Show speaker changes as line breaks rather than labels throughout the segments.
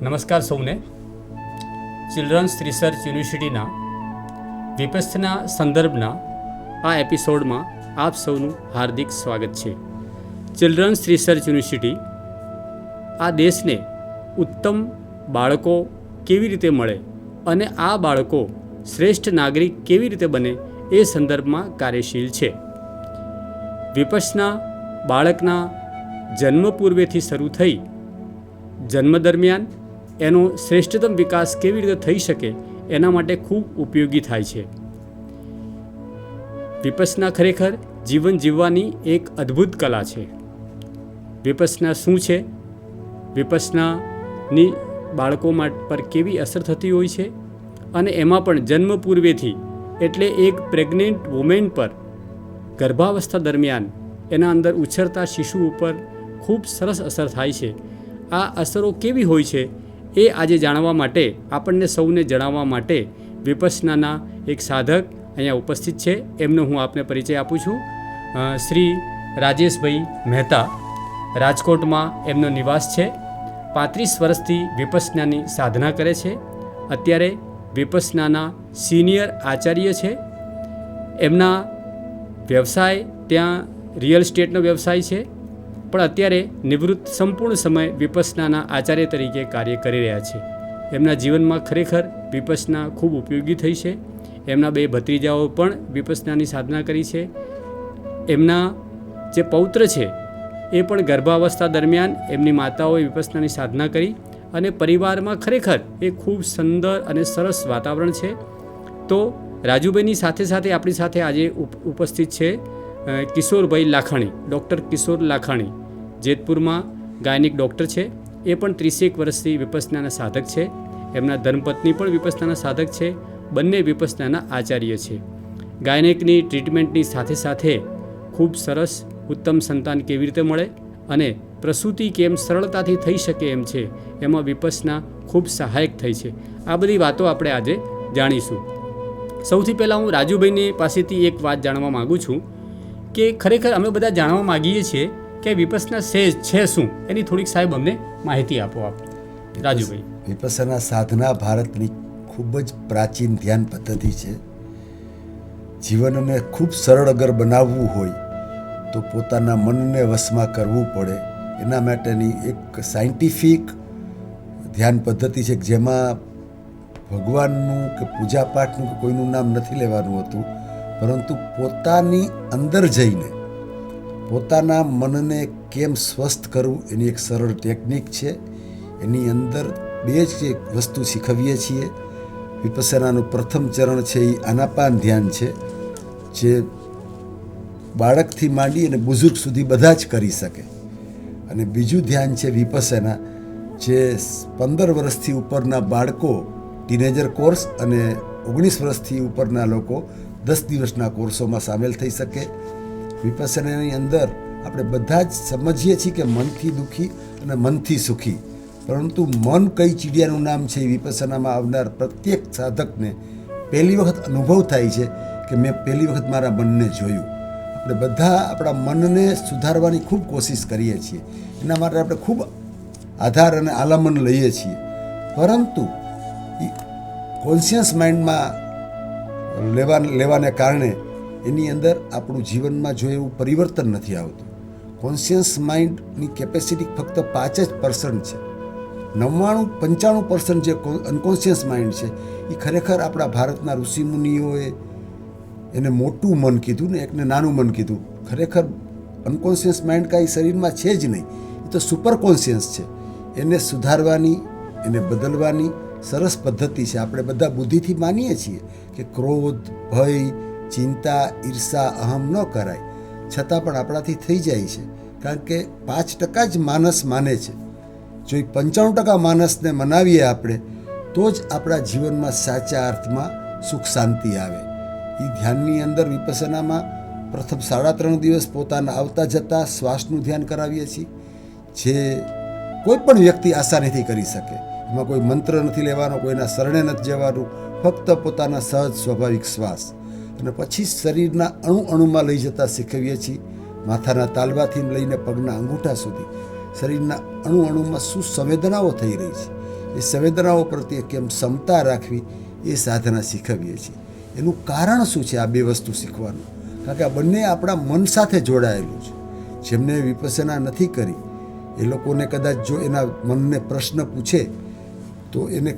નમસ્કાર સૌને. Children's research યુનિવર્સિટીના વિપස්සના સંદર્ભના આ એપિસોડમાં આપ સૌનું હાર્દિક સ્વાગત છે. ચિલ્ડ્રન્સ રિસર્ચ યુનિવર્સિટી આ દેશને ઉત્તમ બાળકો કેવી રીતે મળે અને આ બાળકો શ્રેષ્ઠ નાગરિક કેવી રીતે બને એ સંદર્ભમાં કાર્યશીલ છે. વિપස්සના બાળકના જન્મ પૂર્વેથી શરૂ થઈ જન્મ દરમિયાન એનો શ્રેષ્ઠતમ વિકાસ કેવી રીતે થઈ શકે એના માટે ખૂબ ઉપયોગી થાય છે. વિપස්සના ખરેખર જીવન જીવવાની એક અદ્ભુત કલા છે. વિપස්සના શું છે, વિપස්සનાની બાળકો પર કેવી અસર થતી હોય છે અને એમાં પણ જન્મ પૂર્વેથી એટલે એક પ્રેગ્નેન્ટ વુમેન પર ગર્ભાવસ્થા દરમિયાન એના અંદર ઉછરતા શિશુ ઉપર ખૂબ સરસ અસર થાય છે. આ અસરો કેવી હોય છે એ આજે જાણવા માટે, આપણને સૌને જણાવવા માટે વિપස්සનાના એક સાધક અહીંયા ઉપસ્થિત છે. એમનો હું આપને પરિચય આપું છું. શ્રી રાજેશભાઈ મહેતા. રાજકોટમાં એમનો નિવાસ છે. 35 વર્ષથી વિપස්සનાની સાધના કરે છે. અત્યારે વિપස්සનાના સિનિયર આચાર્ય છે. એમના વ્યવસાય ત્યાં રિયલ એસ્ટેટનો વ્યવસાય છે, પણ અત્યારે નિવૃત્ત સંપૂર્ણ સમય વિપස්සનાના આચાર્ય તરીકે કાર્ય કરી રહ્યા છે. એમના જીવનમાં ખરેખર વિપස්සના ખૂબ ઉપયોગી થઈ છે. એમના 2 ભત્રીજાઓ પણ વિપස්සનાની સાધના કરી છે. એમના જે પૌત્ર છે એ પણ ગર્ભાવસ્થા દરમિયાન એમની માતાઓએ વિપස්සનાની સાધના કરી અને પરિવારમાં ખરેખર એ ખૂબ સુંદર અને સરસ વાતાવરણ છે. તો રાજુભાઈની સાથે સાથે આપણી સાથે આજે ઉપસ્થિત છે કિશોરભાઈ લાખાણી, ડૉક્ટર કિશોર લાખાણી. જેતપુરમાં ગાયનિક ડૉક્ટર છે. એ પણ 30 વર્ષથી વિપස්සનાના સાધક છે. એમના ધર્મપત્ની પણ વિપස්සનાના સાધક છે. બંને વિપස්සનાના આચાર્ય છે. ગાયનિકની ટ્રીટમેન્ટની સાથે સાથે ખૂબ સરસ ઉત્તમ સંતાન કેવી રીતે મળે અને પ્રસૂતિ કેમ સરળતાથી થઈ શકે એમ છે, એમાં વિપස්සના ખૂબ સહાયક થઈ છે. આ બધી વાતો આપણે આજે જાણીશું. સૌથી પહેલાં હું રાજુભાઈની પાસેથી એક વાત જાણવા માગું છું કે ખરેખર અમે બધા જાણવા માગીએ છીએ કે વિપස්සના છે શું, એની થોડીક સાહેબ અમને માહિતી આપો આપ રાજુભાઈ.
વિપස්සના સાધના ભારતની ખૂબ જ પ્રાચીન ધ્યાન પદ્ધતિ છે. જીવનને ખૂબ સરળ અગર બનાવવું હોય તો પોતાના મનને વશમાં કરવું પડે. એના માટેની એક સાયન્ટિફિક ધ્યાન પદ્ધતિ છે જેમાં ભગવાનનું કે પૂજાપાઠનું કે કોઈનું નામ નથી લેવાનું હોતું, પરંતુ પોતાની અંદર જઈને પોતાના મનને કેમ સ્વસ્થ કરવું એની એક સરળ ટેકનિક છે. એની અંદર 2 જ વસ્તુ શીખવીએ છીએ. વિપස්සનાનું પ્રથમ ચરણ છે એ આનાપાન ધ્યાન છે, જે બાળકથી માંડી અને બુઝુર્ગ સુધી બધા જ કરી શકે. અને બીજું ધ્યાન છે વિપස්සના, જે 15 વર્ષથી ઉપરના બાળકો ટીનેજર કોર્સ અને 19 વર્ષથી ઉપરના લોકો 10 દિવસના કોર્સોમાં સામેલ થઈ શકે. વિપස්සનાની અંદર આપણે બધા જ સમજીએ છીએ કે મનથી દુઃખી અને મનથી સુખી, પરંતુ મન કઈ ચીડિયાનું નામ છે એ વિપස්සનામાં આવનાર પ્રત્યેક સાધકને પહેલી વખત અનુભવ થાય છે કે મેં પહેલી વખત મારા મનને જોયું. આપણે બધા આપણા મનને સુધારવાની ખૂબ કોશિશ કરીએ છીએ. એના માટે આપણે ખૂબ આધાર અને આલમન લઈએ છીએ, પરંતુ કોન્શિયસ માઇન્ડમાં લેવાને કારણે એની અંદર આપણું જીવનમાં જો એવું પરિવર્તન નથી આવતું. કોન્શિયસ માઇન્ડની કેપેસિટી ફક્ત 5% છે. 95% જે અનકોન્શિયસ માઇન્ડ છે એ ખરેખર આપણા ભારતના ઋષિમુનિઓએ એને મોટું મન કીધું ને એકને નાનું મન કીધું. ખરેખર અનકોન્શિયસ માઇન્ડ કાંઈ શરીરમાં છે જ નહીં, એ તો સુપર કોન્શિયસ છે. એને સુધારવાની, એને બદલવાની સરસ પદ્ધતિ છે. આપણે બધા બુદ્ધિથી માનીએ છીએ કે ક્રોધ, ભય, ચિંતા, ઈર્ષા, અહમ ન કરાય, છતાં પણ આપણાથી થઈ જાય છે. કારણ કે 5% જ માનસ માને છે. જો એ 95% માનસને મનાવીએ આપણે, તો જ આપણા જીવનમાં સાચા અર્થમાં સુખ શાંતિ આવે. એ ધ્યાનની અંદર વિપස්සનામાં પ્રથમ 3.5 દિવસ પોતાના આવતા જતા શ્વાસનું ધ્યાન કરાવીએ છીએ, જે કોઈ પણ વ્યક્તિ આસાનીથી કરી શકે. એમાં કોઈ મંત્ર નથી લેવાનો, કોઈના શરણે નથી જવાનું, ફક્ત પોતાના સહજ સ્વાભાવિક શ્વાસ. અને પછી શરીરના અણુમાં લઈ જતા શીખવીએ છીએ. માથાના તાલવાથી લઈને પગના અંગૂઠા સુધી શરીરના અણુમાં શું સંવેદનાઓ થઈ રહી છે એ સંવેદનાઓ પ્રત્યે કેમ ક્ષમતા રાખવી એ સાધના શીખવીએ છીએ. એનું કારણ શું છે આ બે વસ્તુ શીખવાનું? કારણ કે આ બંને આપણા મન સાથે જોડાયેલું છે. જેમને વિપස්සના નથી કરી એ લોકોને કદાચ જો એના મનને પ્રશ્ન પૂછે તો એને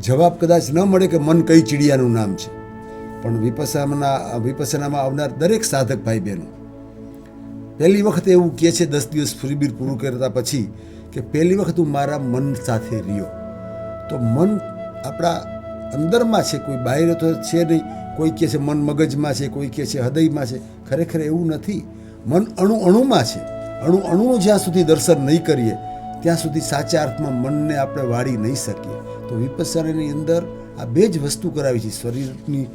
જવાબ કદાચ ન મળે કે મન કઈ ચીડિયાનું નામ છે. પણ વિપස්සનામાં આવનાર દરેક સાધક ભાઈ બહેનો પહેલી વખત એવું કહે છે 10 દિવસ શિબિર પૂરું કરતા પછી કે પહેલી વખત હું મારા મન સાથે રહ્યો. તો મન આપણા અંદરમાં છે, કોઈ બહાર તો છે નહીં. કોઈ કહે છે મન મગજમાં છે, કોઈ કહે છે હૃદયમાં છે. ખરેખર એવું નથી. મન અણુમાં છે. અણુનું જ્યાં સુધી દર્શન નહીં કરીએ ત્યાં સુધી સાચા અર્થમાં મનને આપણે વાળી નહીં શકીએ. તો વિપස්සનાની અંદર આ બે જ વસ્તુ કરાવી છે. શરીરની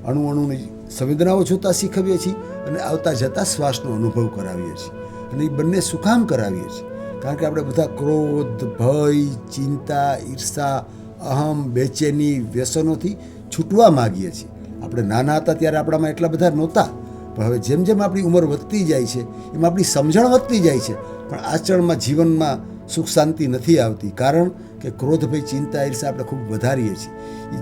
અણુની સંવેદનાઓ જોતા શીખવીએ છીએ અને આવતા જતા શ્વાસનો અનુભવ કરાવીએ છીએ. અને એ બંને શું કામ કરાવીએ છીએ? કારણ કે આપણે બધા ક્રોધ, ભય, ચિંતા, ઈર્ષા, અહમ, બેચેની, વ્યસનોથી છૂટવા માગીએ છીએ. આપણે નાના હતા ત્યારે આપણામાં એટલા બધા નહોતા, પણ હવે જેમ જેમ આપણી ઉંમર વધતી જાય છે એમ આપણી સમજણ વધતી જાય છે, પણ આચરણમાં જીવનમાં સુખ શાંતિ નથી આવતી. કારણ કે ક્રોધ, ભય, ચિંતા, ઈર્ષા આપણે ખૂબ વધારીએ છીએ.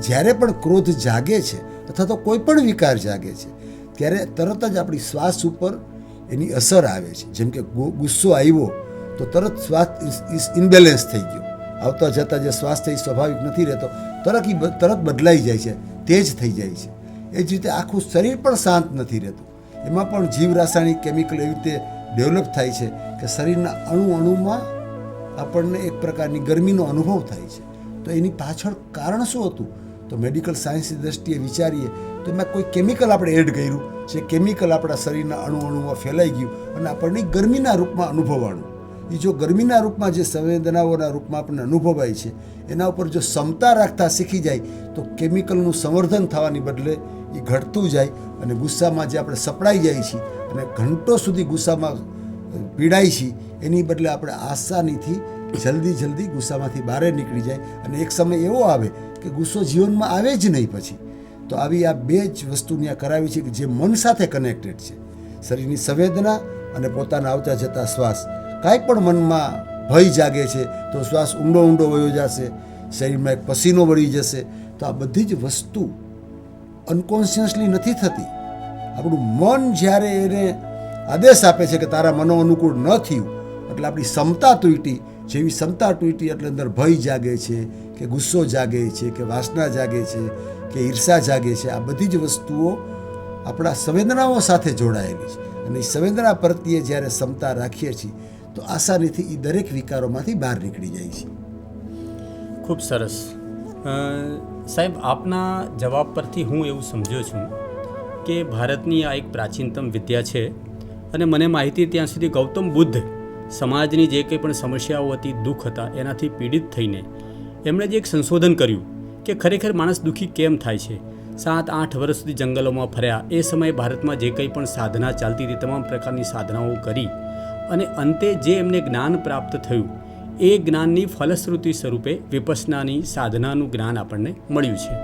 જ્યારે પણ ક્રોધ જાગે છે અથવા તો કોઈ પણ વિકાર જાગે છે ત્યારે તરત જ આપણી શ્વાસ ઉપર એની અસર આવે છે. જેમ કે ગુસ્સો આવ્યો તો તરત શ્વાસ ઇનબેલેન્સ થઈ ગયો. આવતા જતા જે શ્વાસ છે એ સ્વાભાવિક નથી રહેતો, તરત બદલાઈ જાય છે, તેજ થઈ જાય છે. એ જ રીતે આખું શરીર પણ શાંત નથી રહેતું. એમાં પણ જીવ રાસાયણિક કેમિકલ એવી રીતે ડેવલપ થાય છે કે શરીરના અણુમાં આપણને એક પ્રકારની ગરમીનો અનુભવ થાય છે. તો એની પાછળ કારણ શું હતું? તો મેડિકલ સાયન્સની દ્રષ્ટિએ વિચારીએ તો એમાં કોઈ કેમિકલ આપણે એડ કર્યું છે. કેમિકલ આપણા શરીરના અણુમાં ફેલાઈ ગયું અને આપણને ગરમીના રૂપમાં અનુભવાયું. એ જો ગરમીના રૂપમાં જે સંવેદનાઓના રૂપમાં આપણને અનુભવાય છે એના ઉપર જો ક્ષમતા રાખતા શીખી જાય તો કેમિકલનું સંવર્ધન થવાની બદલે એ ઘટતું જાય અને ગુસ્સામાં જે આપણે સપડાઈ જાય છીએ અને ઘંટો સુધી ગુસ્સામાં પીડાય છીએ એની બદલે આપણે આસાનીથી જલ્દી ગુસ્સામાંથી બહાર નીકળી જાય. અને એક સમય એવો આવે કે ગુસ્સો જીવનમાં આવે જ નહીં પછી. તો આવી આ બે જ વસ્તુ ત્યાં કરાવી છે કે જે મન સાથે કનેક્ટેડ છે. શરીરની સંવેદના અને પોતાના આવતા જતા શ્વાસ. કાંઈ પણ મનમાં ભય જાગે છે તો શ્વાસ ઊંડો વયો જશે, શરીરમાં એક પસીનો વળી જશે. તો આ બધી જ વસ્તુ અનકોન્શિયસલી નથી થતી. આપણું મન જ્યારે એને આદેશ આપે છે કે તારા મનો અનુકૂળ ન થયું એટલે આપણી ક્ષમતા તૂટી. જેવી ક્ષમતા તૂટી એટલે અંદર ભય જાગે છે કે ગુસ્સો જાગે છે કે વાસના જાગે છે કે ઈર્ષા જાગે છે. આ બધી જ વસ્તુઓ આપણા સંવેદનાઓ સાથે જોડાયેલી છે. અને એ સંવેદના પ્રત્યે જ્યારે ક્ષમતા રાખીએ છીએ તો આસાનીથી એ દરેક વિકારોમાંથી બહાર નીકળી જાય છે.
ખૂબ સરસ. સાહેબ, આપના જવાબ પરથી હું એવું સમજ્યો છું કે ભારતની આ એક પ્રાચીનતમ વિદ્યા છે અને મને માહિતી ત્યાં સુધી ગૌતમ બુદ્ધ સમાજની જે કંઈ પણ સમસ્યાઓ હતી, દુઃખ હતા, એનાથી પીડિત થઈને એમણે જે એક સંશોધન કર્યું કે ખરેખર માણસ દુઃખી કેમ થાય છે. 7-8 વર્ષ સુધી જંગલોમાં ફર્યા. એ સમયે ભારતમાં જે કંઈ પણ સાધના ચાલતી હતી તમામ પ્રકારની સાધનાઓ કરી અને અંતે જે એમને જ્ઞાન પ્રાપ્ત થયું એ જ્ઞાનની ફલશ્રુતિ સ્વરૂપે વિપස්සનાની સાધનાનું જ્ઞાન આપણને મળ્યું છે.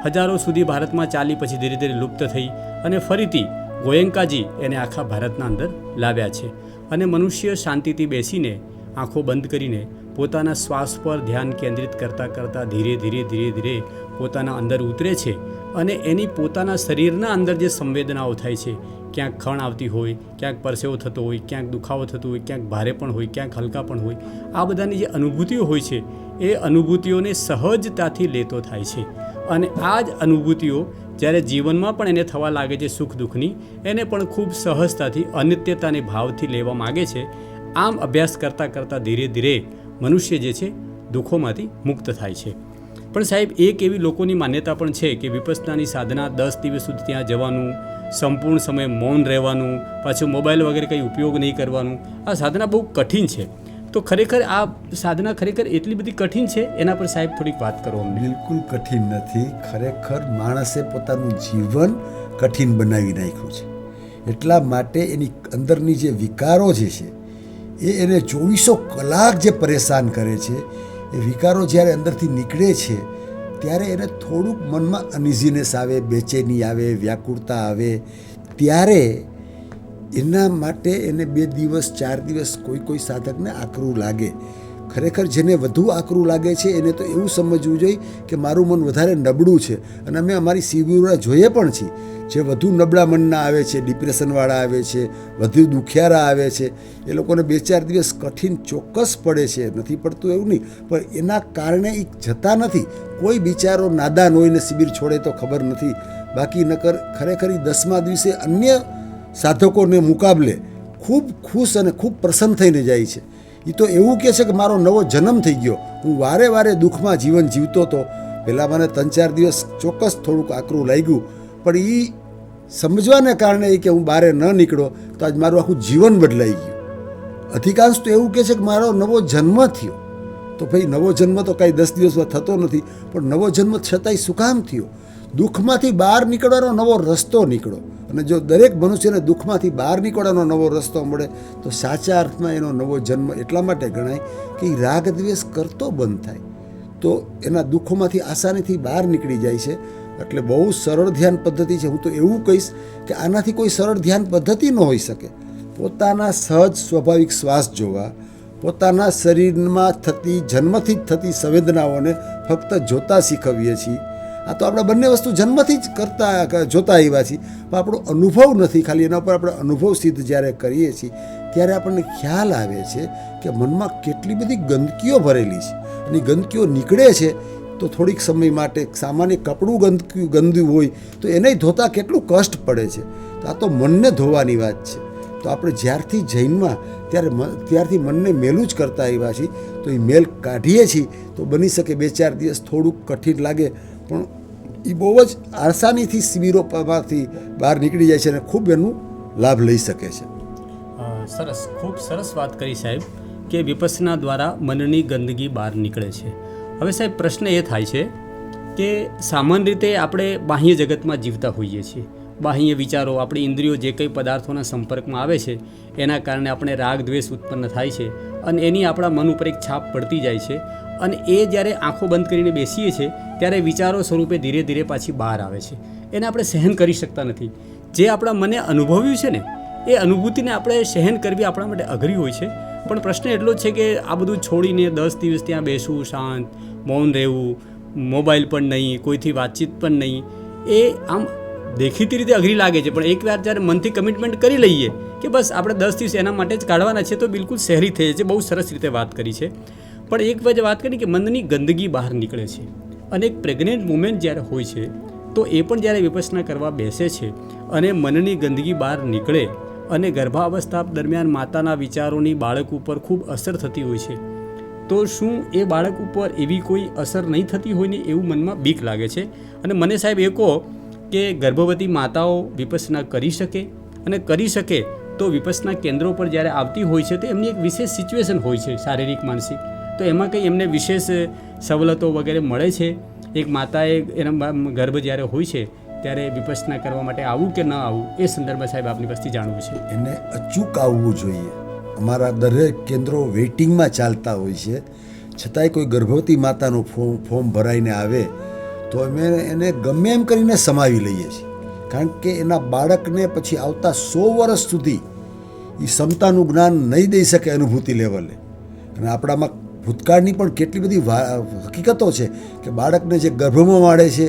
હજારો સુધી ભારતમાં ચાલી પછી ધીરે ધીરે લુપ્ત થઈ અને ફરીથી ગોયંકાજી એને આખા ભારતના અંદર લાવ્યા છે. અને મનુષ્ય શાંતિથી બેસીને આંખો બંધ કરીને પોતાના શ્વાસ પર ધ્યાન કેન્દ્રિત કરતાં ધીરે ધીરે પોતાના અંદર ઉતરે છે અને એની પોતાના શરીરના અંદર જે સંવેદનાઓ થાય છે, ક્યાંક ખણ આવતી હોય, ક્યાંક પરસેવો થતો હોય, ક્યાંક દુખાવો થતો હોય, ક્યાંક ભારે પણ હોય, ક્યાંક હલકા પણ હોય, આ બધાની જે અનુભૂતિઓ હોય છે એ અનુભૂતિઓને સહજતાથી લેતો થાય છે. અને આ જ અનુભૂતિઓ જ્યારે જીવનમાં પણ એને થવા લાગે છે સુખ દુઃખની, એને પણ ખૂબ સહજતાથી અનિત્યતાને ભાવથી લેવા માગે છે. આમ અભ્યાસ કરતાં ધીરે ધીરે મનુષ્ય જે છે દુઃખોમાંથી મુક્ત થાય છે. પણ સાહેબ, એક એવી લોકોની માન્યતા પણ છે કે વિપස්සનાની સાધના 10 દિવસ સુધી ત્યાં જવાનું, સંપૂર્ણ સમય મૌન રહેવાનું, પાછું મોબાઈલ વગેરે કંઈ ઉપયોગ નહીં કરવાનું, આ સાધના બહુ કઠિન છે. તો ખરેખર આ સાધના ખરેખર એટલી બધી કઠિન છે? એના પર સાહેબ થોડીક વાત કરો.
બિલકુલ કઠિન નથી. ખરેખર માણસે પોતાનું જીવન કઠિન બનાવી નાખ્યું છે. એટલા માટે એની અંદરની જે વિકારો જે છે એને 24 કલાક જે પરેશાન કરે છે, એ વિકારો જ્યારે અંદરથી નીકળે છે ત્યારે એને થોડુંક મનમાં અનઇઝીનેસ આવે, બેચેની આવે, વ્યાકુળતા આવે. ત્યારે એના માટે એને 2 દિવસ 4 દિવસ કોઈ સાધકને આકરું લાગે. ખરેખર જેને વધુ આકરું લાગે છે એને તો એવું સમજવું જોઈએ કે મારું મન વધારે નબળું છે. અને અમે અમારી શિબિરોમાં જોઈએ પણ છીએ, જે વધુ નબળા મનના આવે છે, ડિપ્રેશનવાળા આવે છે, વધુ દુખિયારા આવે છે, એ લોકોને 2-4 દિવસ કઠિન ચોક્કસ પડે છે, નથી પડતું એવું નહીં, પણ એના કારણે એ જતા નથી. કોઈ બિચારો નાદાન હોય ને શિબિર છોડે તો ખબર નથી, બાકી નકર ખરેખર 10મા દિવસે અન્ય સાધકોને મુકાબલે ખૂબ ખુશ અને ખૂબ પ્રસન્ન થઈને જાય છે. એ તો એવું કહે છે કે મારો નવો જન્મ થઈ ગયો, હું વારે વારે દુઃખમાં જીવન જીવતો હતો, પહેલાં મને 3-4 દિવસ ચોક્કસ થોડુંક આકરું લાગ્યું, પણ એ સમજવાને કારણે કે હું બહાર ન નીકળ્યો તો આજ મારું આખું જીવન બદલાઈ ગયું. અધિકાંશ તો એવું કહે છે કે મારો નવો જન્મ થયો. તો ભાઈ નવો જન્મ તો કાંઈ 10 દિવસમાં થતો નથી, પણ નવો જન્મ છતાંય શું કામ થયો? દુઃખમાંથી બહાર નીકળવાનો નવો રસ્તો નીકળો. અને જો દરેક મનુષ્યને દુઃખમાંથી બહાર નીકળવાનો નવો રસ્તો મળે તો સાચા અર્થમાં એનો નવો જન્મ એટલા માટે ગણાય કે એ રાગ દ્વેષ કરતો બંધ થાય, તો એના દુઃખોમાંથી આસાનીથી બહાર નીકળી જાય છે. એટલે બહુ સરળ ધ્યાન પદ્ધતિ છે. હું તો એવું કહીશ કે આનાથી કોઈ સરળ ધ્યાન પદ્ધતિ ન હોઈ શકે. પોતાના સહજ સ્વાભાવિક શ્વાસ જોવા, પોતાના શરીરમાં થતી જન્મથી જ થતી સંવેદનાઓને ફક્ત જોતા શીખવીએ છીએ. આ તો આપણે બંને વસ્તુ જન્મથી જ જોતા આવ્યા છીએ, પણ આપણો અનુભવ નથી. ખાલી એના ઉપર આપણે અનુભવ સિદ્ધ જ્યારે કરીએ છીએ ત્યારે આપણને ખ્યાલ આવે છે કે મનમાં કેટલી બધી ગંદકીઓ ભરેલી છે, અને ગંદકીઓ નીકળે છે તો થોડીક સમય માટે સામાન્ય કપડું ગંદુ હોય તો એને ધોતા કેટલું કષ્ટ પડે છે. તો આ તો મનને ધોવાની વાત છે. તો આપણે જ્યારથી જૈનમાં ત્યારથી મનને મેલું જ કરતા આવ્યા છીએ, તો એ મેલ કાઢીએ છીએ તો બની શકે 2-4 દિવસ થોડુંક કઠિન લાગે, પણ એ બહુ જ આસાનીથી શિબિરોમાંથી બહાર નીકળી જાય છે અને ખૂબ એનું લાભ લઈ શકે છે.
સરસ, ખૂબ સરસ વાત કરી સાહેબ કે વિપස්සના દ્વારા મનની ગંદકી બહાર નીકળે છે. હવે સાહેબ પ્રશ્ન એ થાય છે કે સામાન્ય રીતે આપણે બાહ્ય જગતમાં જીવતા હોઈએ છીએ. બાહ્ય વિચારો, આપણી ઇન્દ્રિયો જે કંઈ પદાર્થોના સંપર્કમાં આવે છે એના કારણે આપણે રાગ દ્વેષ ઉત્પન્ન થાય છે, અને એની આપણા મન ઉપર એક છાપ પડતી જાય છે. અને એ જ્યારે આંખો બંધ કરીને બેસીએ છીએ ત્યારે વિચારો સ્વરૂપે ધીરે ધીરે પાછી બહાર આવે છે. એને આપણે સહન કરી શકતા નથી. જે આપણા મને અનુભવ્યું છે ને એ અનુભૂતિને આપણે સહન કરવી આપણા માટે અઘરી હોય છે. પણ પ્રશ્ન એટલો જ છે કે આ બધું છોડીને 10 દિવસ ત્યાં બેસવું, શાંત મૌન રહેવું, મોબાઈલ પણ નહીં, કોઈથી વાતચીત પણ નહીં, એ આમ દેખીતી રીતે અઘરી લાગે છે. પણ એકવાર જ્યારે મનથી કમિટમેન્ટ કરી લઈએ કે બસ આપણે 10 દિવસ એના માટે જ કાઢવાના છે તો બિલકુલ સહેરી થઈ જાય છે. બહુ સરસ રીતે વાત કરી છે. પણ એક વજે વાત કરી કે મનની ગંદકી બહાર નીકળે છે, અને એક પ્રેગ્નેન્ટ મુમેન્ટ જ્યારે હોય છે તો એ પણ જ્યારે વિપස්සના કરવા બેસે છે અને મનની ગંદકી બહાર નીકળે અને ગર્ભાવસ્થા દરમિયાન માતાના વિચારોની બાળક ઉપર ખૂબ અસર થતી હોય છે, તો શું એ બાળક ઉપર એવી કોઈ અસર નહીં થતી હોય ને એવું મનમાં બીક લાગે છે. અને મને સાહેબ એ કહો કે ગર્ભવતી માતાઓ વિપස්සના કરી શકે, અને કરી શકે તો વિપස්සના કેન્દ્રો પર જ્યારે આવતી હોય છે તો એમની એક વિશેષ સિચ્યુએશન હોય છે, શારીરિક માનસિક, તો એમાં કંઈ એમને વિશેષ સવલતો વગેરે મળે છે? એક માતાએ એના ગર્ભ જ્યારે હોય છે ત્યારે વિપස්සના કરવા માટે આવવું કે ન આવવું એ સંદર્ભમાં સાહેબ આપની પાસેથી જાણવું છે.
એને અચૂક આવવું જોઈએ. અમારા દરેક કેન્દ્રો વેઇટિંગમાં ચાલતા હોય છે, છતાંય કોઈ ગર્ભવતી માતાનું ફોર્મ ભરાઈને આવે તો અમે એને ગમે એમ કરીને સમાવી લઈએ છીએ, કારણ કે એના બાળકને પછી આવતા 100 વર્ષ સુધી એ ક્ષમતાનું જ્ઞાન નહીં દઈ શકે અનુભૂતિ લેવલે. અને આપણામાં ભૂતકાળની પણ કેટલી બધી હકીકતો છે કે બાળકને જે ગર્ભમાં વાળે છે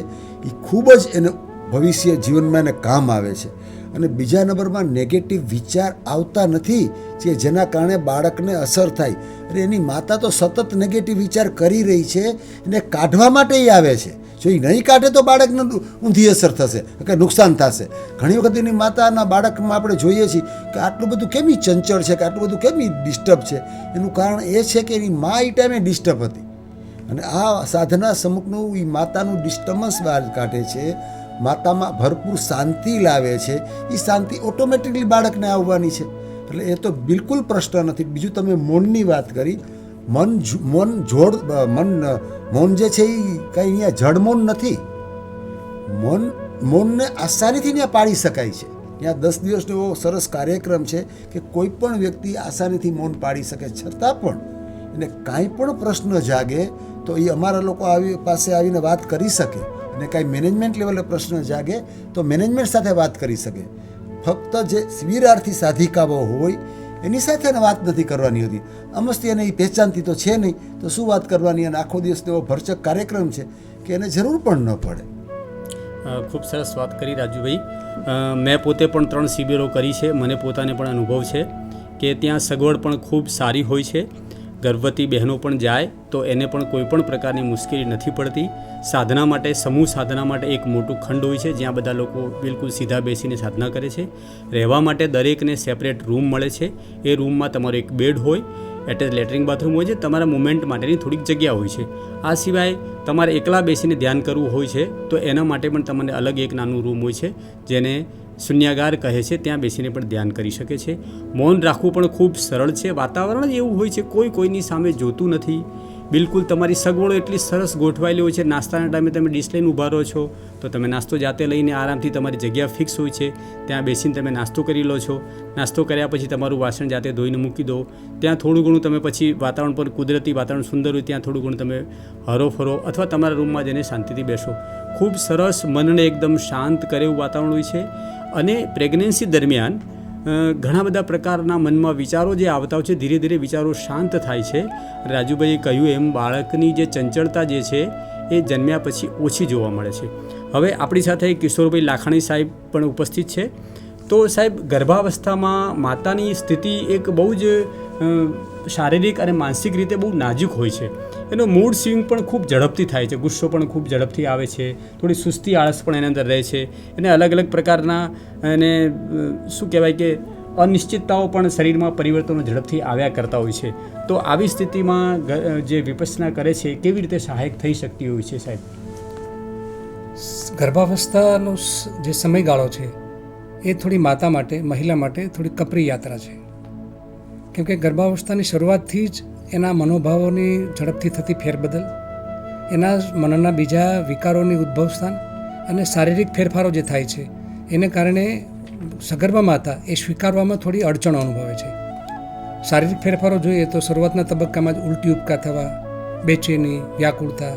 એ ખૂબ જ એને ભવિષ્ય જીવનમાં એને કામ આવે છે. અને બીજા નંબરમાં નેગેટિવ વિચાર આવતા નથી કે જેના કારણે બાળકને અસર થાય. અને એની માતા તો સતત નેગેટિવ વિચાર કરી રહી છે, એને કાઢવા માટે એ આવે છે. જો એ નહીં કાઢે તો બાળકને ઊંધી અસર થશે કે નુકસાન થશે. ઘણી વખત એની માતાના બાળકમાં આપણે જોઈએ છીએ કે આટલું બધું કેમ ચંચળ છે, કે આટલું બધું કેમ ડિસ્ટર્બ છે. એનું કારણ એ છે કે એની મા એ ટાઈમે ડિસ્ટર્બ હતી, અને આ સાધના સમૂહનું એ માતાનું ડિસ્ટર્બન્સ બહાર કાઢે છે, માતામાં ભરપૂર શાંતિ લાવે છે. એ શાંતિ ઓટોમેટિકલી બાળકને આવવાની છે. એટલે એ તો બિલકુલ પ્રશ્ન નથી. બીજું તમે મૌનની વાત કરી, મૌન જે છે એ કંઈ અહીંયા જડ મૌન નથી. મૌનને આસાનીથી ત્યાં પાડી શકાય છે. ત્યાં 10 દિવસનો એવો સરસ કાર્યક્રમ છે કે કોઈ પણ વ્યક્તિ આસાનીથી મૌન પાડી શકે. છતાં પણ એને કાંઈ પણ પ્રશ્ન જાગે તો એ અમારા લોકો પાસે આવીને વાત કરી શકે. અને કાંઈ મેનેજમેન્ટ લેવલે પ્રશ્ન જાગે તો મેનેજમેન્ટ સાથે વાત કરી શકે. ફક્ત જે શિબિરાર્થી સાધિકાઓ હોય એની સાથે એને વાત નથી કરવાની હોતી. અમસ્તી એને એ પહેચાનતી તો છે નહીં, તો શું વાત કરવાની? અને આખો દિવસ એવો ભરચક કાર્યક્રમ છે કે એને જરૂર પણ ન પડે.
ખૂબ સરસ વાત કરી રાજુભાઈ. મેં પોતે પણ 3 શિબિરો કરી છે. મને પોતાને પણ અનુભવ છે કે ત્યાં સગવડ પણ ખૂબ સારી હોય છે. ગર્ભવતી બહેનો પણ જાય તો એને પણ કોઈ પણ પ્રકારની મુશ્કેલી નથી પડતી. સાધના માટે, સમૂહ સાધના માટે એક મોટું ખંડ હોય છે જ્યાં બધા લોકો બિલકુલ સીધા બેસીને સાધના કરે છે. રહેવા માટે દરેકને સેપરેટ રૂમ મળે છે. એ રૂમમાં તમારો એક બેડ હોય, એટેચ લેટ્રિન બાથરૂમ હોય છે, તમારા મુવમેન્ટ માટેની થોડીક જગ્યા હોય છે. આ સિવાય તમારે એકલા બેસીને ધ્યાન કરવું હોય છે તો એના માટે પણ તમને અલગ એક નાનું રૂમ હોય છે જેને શૂન્યાગાર કહે છે. ત્યાં બેસીને પણ ધ્યાન કરી શકે છે. મૌન રાખવું પણ ખૂબ સરળ છે. વાતાવરણ જ એવું હોય છે, કોઈની સામે જોતું નથી. બિલકુલ તમારી સગવડો એટલી સરસ ગોઠવાયેલી હોય છે. નાસ્તાના ટાઈમે તમે ડીશ લઈને ઊભા રહો છો તો તમે નાસ્તો જાતે લઈને આરામથી તમારી જગ્યા ફિક્સ હોય છે. ત્યાં બેસીને તમે નાસ્તો કરી લો છો. નાસ્તો કર્યા પછી તમારું વાસણ જાતે ધોઈને મૂકી દો. ત્યાં થોડું ઘણું તમે પછી વાતાવરણ પર, કુદરતી વાતાવરણ સુંદર હોય ત્યાં થોડું ઘણું તમે હરો ફરો અથવા તમારા રૂમમાં જઈને શાંતિથી બેસો. ખૂબ સરસ, મનને એકદમ શાંત કરે એવું વાતાવરણ હોય છે. અને પ્રેગ્નન્સી દરમિયાન ઘણા બધા પ્રકારના મનમાં વિચારો જે આવતા હોય છે, ધીરે ધીરે વિચારો શાંત થાય છે. રાજુભાઈએ કહ્યું એમ બાળકની જે ચંચળતા જે છે એ જન્મ્યા પછી ઓછી જોવા મળે છે. હવે આપણી સાથે કિશોરભાઈ લાખાણી સાહેબ પણ ઉપસ્થિત છે. તો સાહેબ, ગર્ભાવસ્થામાં માતાની સ્થિતિ એક બહુ જ શારીરિક અને માનસિક રીતે બહુ નાજુક હોય છે. એનો મૂડ સ્વિંગ પણ ખૂબ ઝડપથી થાય છે. ગુસ્સો પણ ખૂબ ઝડપથી આવે છે. થોડી સુસ્તી, આળસ પણ એની અંદર રહે છે. એને અલગ અલગ પ્રકારના એને શું કહેવાય કે અનિશ્ચિતતાઓ પણ શરીરમાં પરિવર્તનો ઝડપથી આવ્યા કરતા હોય છે. તો આવી સ્થિતિમાં જે વિપස්සના કરે છે કેવી રીતે સહાયક થઈ શકતી હોય છે સાહેબ?
ગર્ભાવસ્થાનો જે સમયગાળો છે એ થોડી માતા માટે, મહિલા માટે થોડી કપરી યાત્રા છે. કેમ કે ગર્ભાવસ્થાની શરૂઆતથી જ એના મનોભાવોની ઝડપથી થતી ફેરબદલ, એના મનના બીજા વિકારોની ઉદ્ભવસ્થાન અને શારીરિક ફેરફારો જે થાય છે એને કારણે સગર્ભા માતા એ સ્વીકારવામાં થોડી અડચણો અનુભવે છે. શારીરિક ફેરફારો જોઈએ તો શરૂઆતના તબક્કામાં જ ઉલટી ઉપકા થવા, બેચેની, વ્યાકુળતા,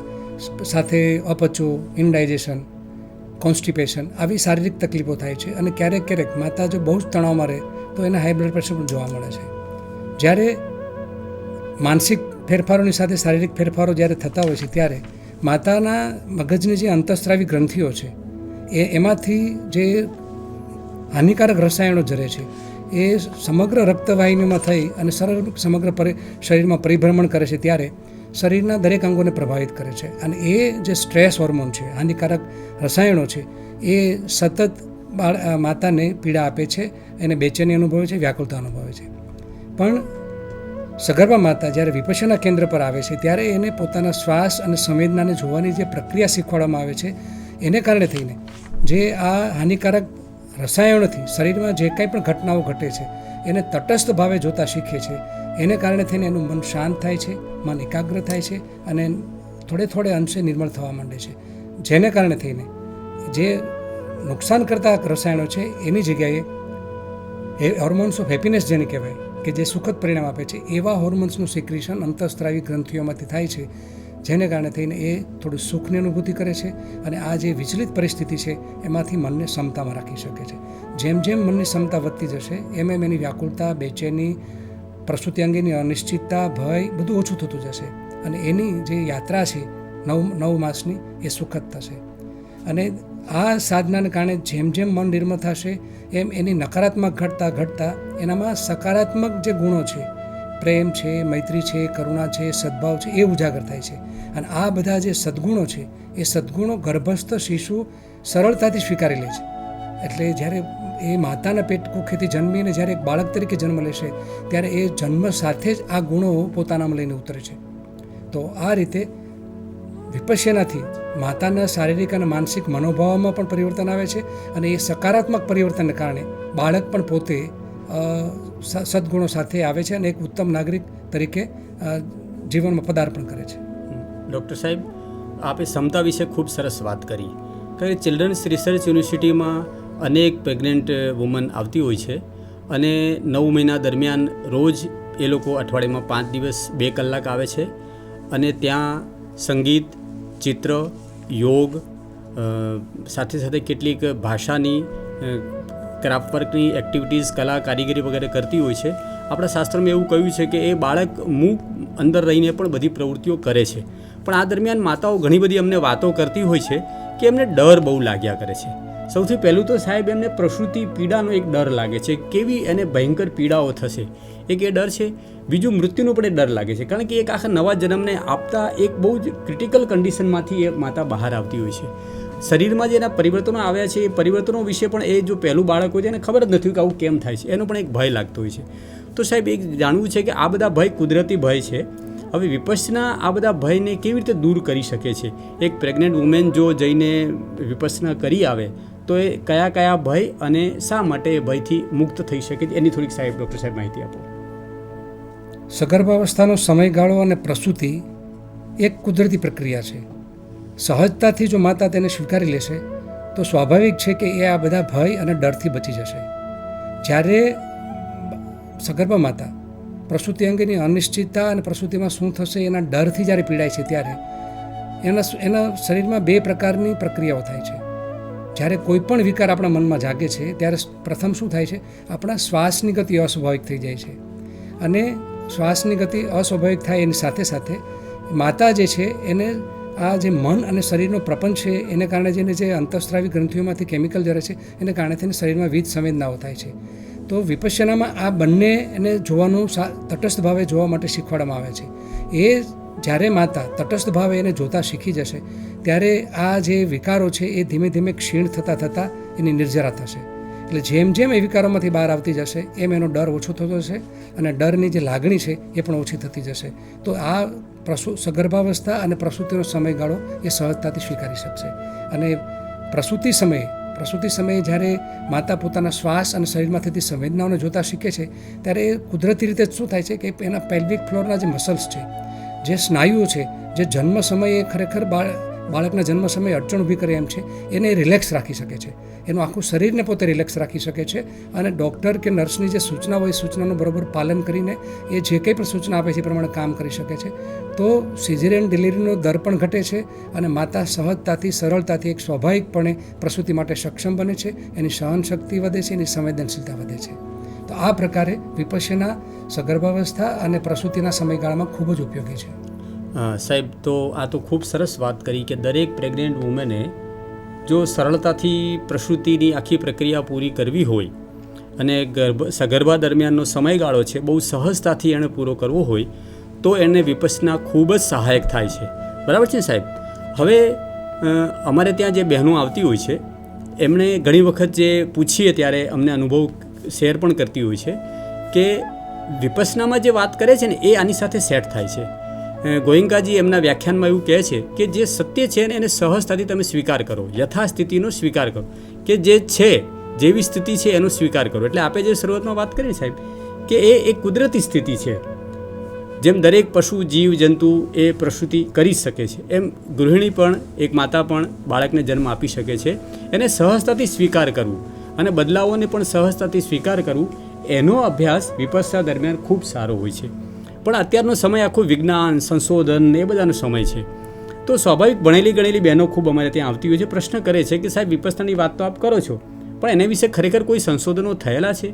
સાથે અપચો, ઇનડાઇજેશન, કોન્સ્ટિપેશન, આવી શારીરિક તકલીફો થાય છે. અને ક્યારેક ક્યારેક માતા જો બહુ જ તણાવમાં રહે તો એને હાઈ બ્લડ પ્રેશર પણ જોવા મળે છે. જ્યારે માનસિક ફેરફારોની સાથે શારીરિક ફેરફારો જ્યારે થતા હોય છે ત્યારે માતાના મગજની જે અંતઃસ્ત્રાવી ગ્રંથિઓ છે એમાંથી જે હાનિકારક રસાયણો ઝરે છે એ સમગ્ર રક્તવાહિનીમાં થઈ અને સમગ્ર શરીરમાં પરિભ્રમણ કરે છે ત્યારે શરીરના દરેક અંગોને પ્રભાવિત કરે છે. અને એ જે સ્ટ્રેસ હોર્મોન છે, હાનિકારક રસાયણો છે, એ સતત માતાને પીડા આપે છે. એને બેચેની અનુભવે છે, વ્યાકુળતા અનુભવે છે. પણ સગર્ભા માતા જ્યારે વિપશ્યના કેન્દ્ર પર આવે છે ત્યારે એને પોતાના શ્વાસ અને સંવેદનાને જોવાની જે પ્રક્રિયા શીખવાડવામાં આવે છે એને કારણે થઈને જે આ હાનિકારક રસાયણોથી શરીરમાં જે કંઈ પણ ઘટનાઓ ઘટે છે એને તટસ્થ ભાવે જોતા શીખે છે. એને કારણે થઈને એનું મન શાંત થાય છે, મન એકાગ્ર થાય છે અને થોડે અંશે નિર્મળ થવા માંડે છે. જેને કારણે થઈને જે નુકસાન કરતા રસાયણો છે એની જગ્યાએ એ હોર્મોન્સ ઓફ હેપીનેસ જેને કહેવાય કે જે સુખદ પરિણામ આપે છે એવા હોર્મોન્સનું સિક્રેશન અંતઃસ્ત્રાવી ગ્રંથિઓમાંથી થાય છે. જેને કારણે થઈને એ થોડું સુખની અનુભૂતિ કરે છે અને આ જે વિચલિત પરિસ્થિતિ છે એમાંથી મનને સમતામાં રાખી શકે છે. જેમ જેમ મનની સમતા વધતી જશે એમ એની વ્યાકુળતા, બેચેની, પ્રસૂતિ અંગેની અનિશ્ચિતતા, ભય બધું ઓછું થતું જશે અને એની જે યાત્રા છે 9 માસની એ સુખદ થશે. અને આ સાધનાને કારણે જેમ જેમ મન નિર્મળ થશે એમ એની નકારાત્મક ઘટતા એનામાં સકારાત્મક જે ગુણો છે, પ્રેમ છે, મૈત્રી છે, કરુણા છે, સદભાવ છે, એ ઉજાગર થાય છે. અને આ બધા જે સદ્ગુણો છે એ સદ્ગુણો ગર્ભસ્થ શિશુ સરળતાથી સ્વીકારી લે છે. એટલે જ્યારે એ માતાના પેટ કુખેથી જન્મીને જ્યારે એક બાળક તરીકે જન્મ લેશે ત્યારે એ જન્મ સાથે જ આ ગુણો પોતાનામાં લઈને ઉતરે છે. તો આ રીતે વિપશ્યનાથી માતાના શારીરિક અને માનસિક મનોભાવમાં પણ પરિવર્તન આવે છે અને એ સકારાત્મક પરિવર્તનને કારણે બાળક પણ પોતે સદ્ગુણો સાથે આવે છે અને એક ઉત્તમ નાગરિક તરીકે જીવનમાં પદાર્પણ કરે છે.
ડૉક્ટર સાહેબ, આપે સમતા વિશે ખૂબ સરસ વાત કરી કે ચિલ્ડ્રન્સ રિસર્ચ યુનિવર્સિટીમાં અનેક પ્રેગ્નન્ટ વુમન આવતી હોય છે અને 9 મહિના દરમિયાન રોજ એ લોકો અઠવાડિયામાં 5 દિવસ 2 કલાક આવે છે અને ત્યાં સંગીત, ચિત્ર, યોગ સાથે સાથે કેટલીક ભાષાની, ક્રાફ્ટ વર્કની એક્ટિવિટીઝ, કલા કારીગરી વગેરે કરતી હોય છે. આપણા શાસ્ત્રોમાં એવું કહ્યું છે કે એ બાળક મૂક અંદર રહીને પણ બધી પ્રવૃત્તિઓ કરે છે, પણ આ દરમિયાન માતાઓ ઘણી બધી અમને વાતો કરતી હોય છે કે એમને ડર બહુ લાગ્યા કરે છે. સૌથી પહેલું તો સાહેબ એમને પ્રસૂતિ પીડાનો એક ડર લાગે છે, કેવી એને ભયંકર પીડાઓ થશે, એક એ ડર છે. બીજું મૃત્યુનો પણ એ ડર લાગે છે, કારણ કે એક આખા નવા જન્મને આપતા એક બહુ જ ક્રિટિકલ કન્ડિશનમાંથી એ માતા બહાર આવતી હોય છે. શરીરમાં જે એના પરિવર્તનો આવ્યા છે એ પરિવર્તનો વિશે પણ એ જો પહેલું બાળક હોય છે એને ખબર જ નથી કે આવું કેમ થાય છે, એનો પણ એક ભય લાગતો હોય છે. તો સાહેબ એક જાણવું છે કે આ બધા ભય કુદરતી ભય છે. હવે વિપસ્સના આ બધા ભયને કેવી રીતે દૂર કરી શકે છે? એક પ્રેગ્નન્ટ વુમેન જો જઈને વિપસ્સના કરી આવે તો એ કયા કયા ભય અને શા માટે એ ભયથી મુક્ત થઈ શકે છે, એની થોડીક સાહેબ ડૉક્ટર સાહેબ માહિતી આપો.
સગર્ભાવસ્થાનો સમયગાળો અને પ્રસૂતિ એક કુદરતી પ્રક્રિયા છે. સહજતાથી જો માતા તેને સ્વીકારી લેશે તો સ્વાભાવિક છે કે એ આ બધા ભય અને ડરથી બચી જશે. જ્યારે સગર્ભા માતા પ્રસૂતિ અંગેની અનિશ્ચિતતા અને પ્રસૂતિમાં શું થશે એના ડરથી જ્યારે પીડાય છે ત્યારે એના શરીરમાં બે પ્રકારની પ્રક્રિયાઓ થાય છે. જ્યારે કોઈ પણ વિકાર આપણા મનમાં જાગે છે ત્યારે પ્રથમ શું થાય છે, આપણા શ્વાસની ગતિ અસ્વાભાવિક થઈ જાય છે. અને શ્વાસની ગતિ અસ્વાભાવિક થાય એની સાથે સાથે માતા જે છે એને આ જે મન અને શરીરનો પ્રપંચ છે એને કારણે જેને જે અંતઃસ્ત્રાવી ગ્રંથિઓમાંથી કેમિકલ જરે છે એને કારણે તેને શરીરમાં વિવિધ સંવેદનાઓ થાય છે. તો વિપસ્સનામાં આ બંને એને જોવાનું તટસ્થ ભાવે જોવા માટે શીખવાડવામાં આવે છે. એ જ્યારે માતા તટસ્થ ભાવે એને જોતા શીખી જશે ત્યારે આ જે વિકારો છે એ ધીમે ધીમે ક્ષીણ થતાં થતાં એની નિર્જરા થશે. એટલે જેમ જેમ એ વિકારોમાંથી બહાર આવતી જશે એમ એનો ડર ઓછો થતો જશે અને ડરની જે લાગણી છે એ પણ ઓછી થતી જશે. તો આ સગર્ભાવસ્થા અને પ્રસૂતિનો સમયગાળો એ સહજતાથી સ્વીકારી શકશે. અને પ્રસૂતિ સમયે જ્યારે માતા પોતાના શ્વાસ અને શરીરમાં થતી સંવેદનાઓને જોતા શીખે છે ત્યારે એ કુદરતી રીતે શું થાય છે કે એના પેલ્વિક ફ્લોરના જે મસલ્સ છે, જે સ્નાયુઓ છે, જે જન્મ સમયે ખરેખર બાળકના જન્મ સમયે અડચણ ઊભી કરે એમ છે, એને રિલેક્સ રાખી શકે છે. એનું આખું શરીરને પોતે રિલેક્સ રાખી શકે છે. અને ડૉક્ટર કે નર્સની જે સૂચના હોય એ સૂચનાનું બરાબર પાલન કરીને એ જે કંઈ પણ સૂચના આપે છે એ પ્રમાણે કામ કરી શકે છે. તો સિઝેરિયન ડિલિવરીનો દર પણ ઘટે છે અને માતા સહજતાથી સરળતાથી એક સ્વાભાવિકપણે પ્રસૂતિ માટે સક્ષમ બને છે. એની સહનશક્તિ વધે છે, એની સંવેદનશીલતા વધે છે. તો આ પ્રકારે વિપસ્સના સગર્ભાવસ્થા અને પ્રસૂતિના સમયગાળામાં ખૂબ જ ઉપયોગી છે.
સાહેબ, તો આ તો ખૂબ સરસ વાત કરી કે દરેક પ્રેગ્નન્ટ વુમેને જો સરળતાથી પ્રસૂતિની આખી પ્રક્રિયા પૂરી કરવી હોય અને સગર્ભા દરમિયાનનો સમયગાળો છે બહુ સહજતાથી એણે પૂરો કરવો હોય તો એને વિપસ્સના ખૂબ જ સહાયક થાય છે. બરાબર છે સાહેબ? હવે અમારે ત્યાં જે બહેનો આવતી હોય છે એમણે ઘણી વખત જે પૂછીએ ત્યારે અમને અનુભવ શેર પણ કરતી હોય છે કે વિપસ્સનામાં જે વાત કરે છે ને એ આની સાથે સેટ થાય છે. ગોયંકાજી એમના વ્યાખ્યાનમાં એવું કહે છે કે જે સત્ય છે ને એને સહજતાથી તમે સ્વીકાર કરો, યથાસ્થિતિનો સ્વીકાર કરો, કે જે છે જેવી સ્થિતિ છે એનો સ્વીકાર કરો. એટલે આપણે જે શરૂઆતમાં વાત કરી સાહેબ કે એ એક કુદરતી સ્થિતિ છે. જેમ દરેક પશુ જીવ જંતુ એ પ્રસૂતિ કરી શકે છે એમ ગૃહિણી પણ, એક માતા પણ બાળકને જન્મ આપી શકે છે. એને સહજતાથી સ્વીકાર કરવું અને બદલાવોને પણ સહજતાથી સ્વીકાર કરવું, એનો અભ્યાસ વિપસ્સના દરમિયાન ખૂબ સારો હોય છે. પણ અત્યારનો સમય આખું વિજ્ઞાન, સંશોધન એ બધાનો સમય છે. તો સ્વાભાવિક ભણેલી ગણેલી બહેનો ખૂબ અમારે ત્યાં આવતી હોય છે, પ્રશ્ન કરે છે કે સાહેબ વિપસ્સનાની વાત તો આપ કરો છો પણ એના વિશે ખરેખર કોઈ સંશોધનો થયેલા છે?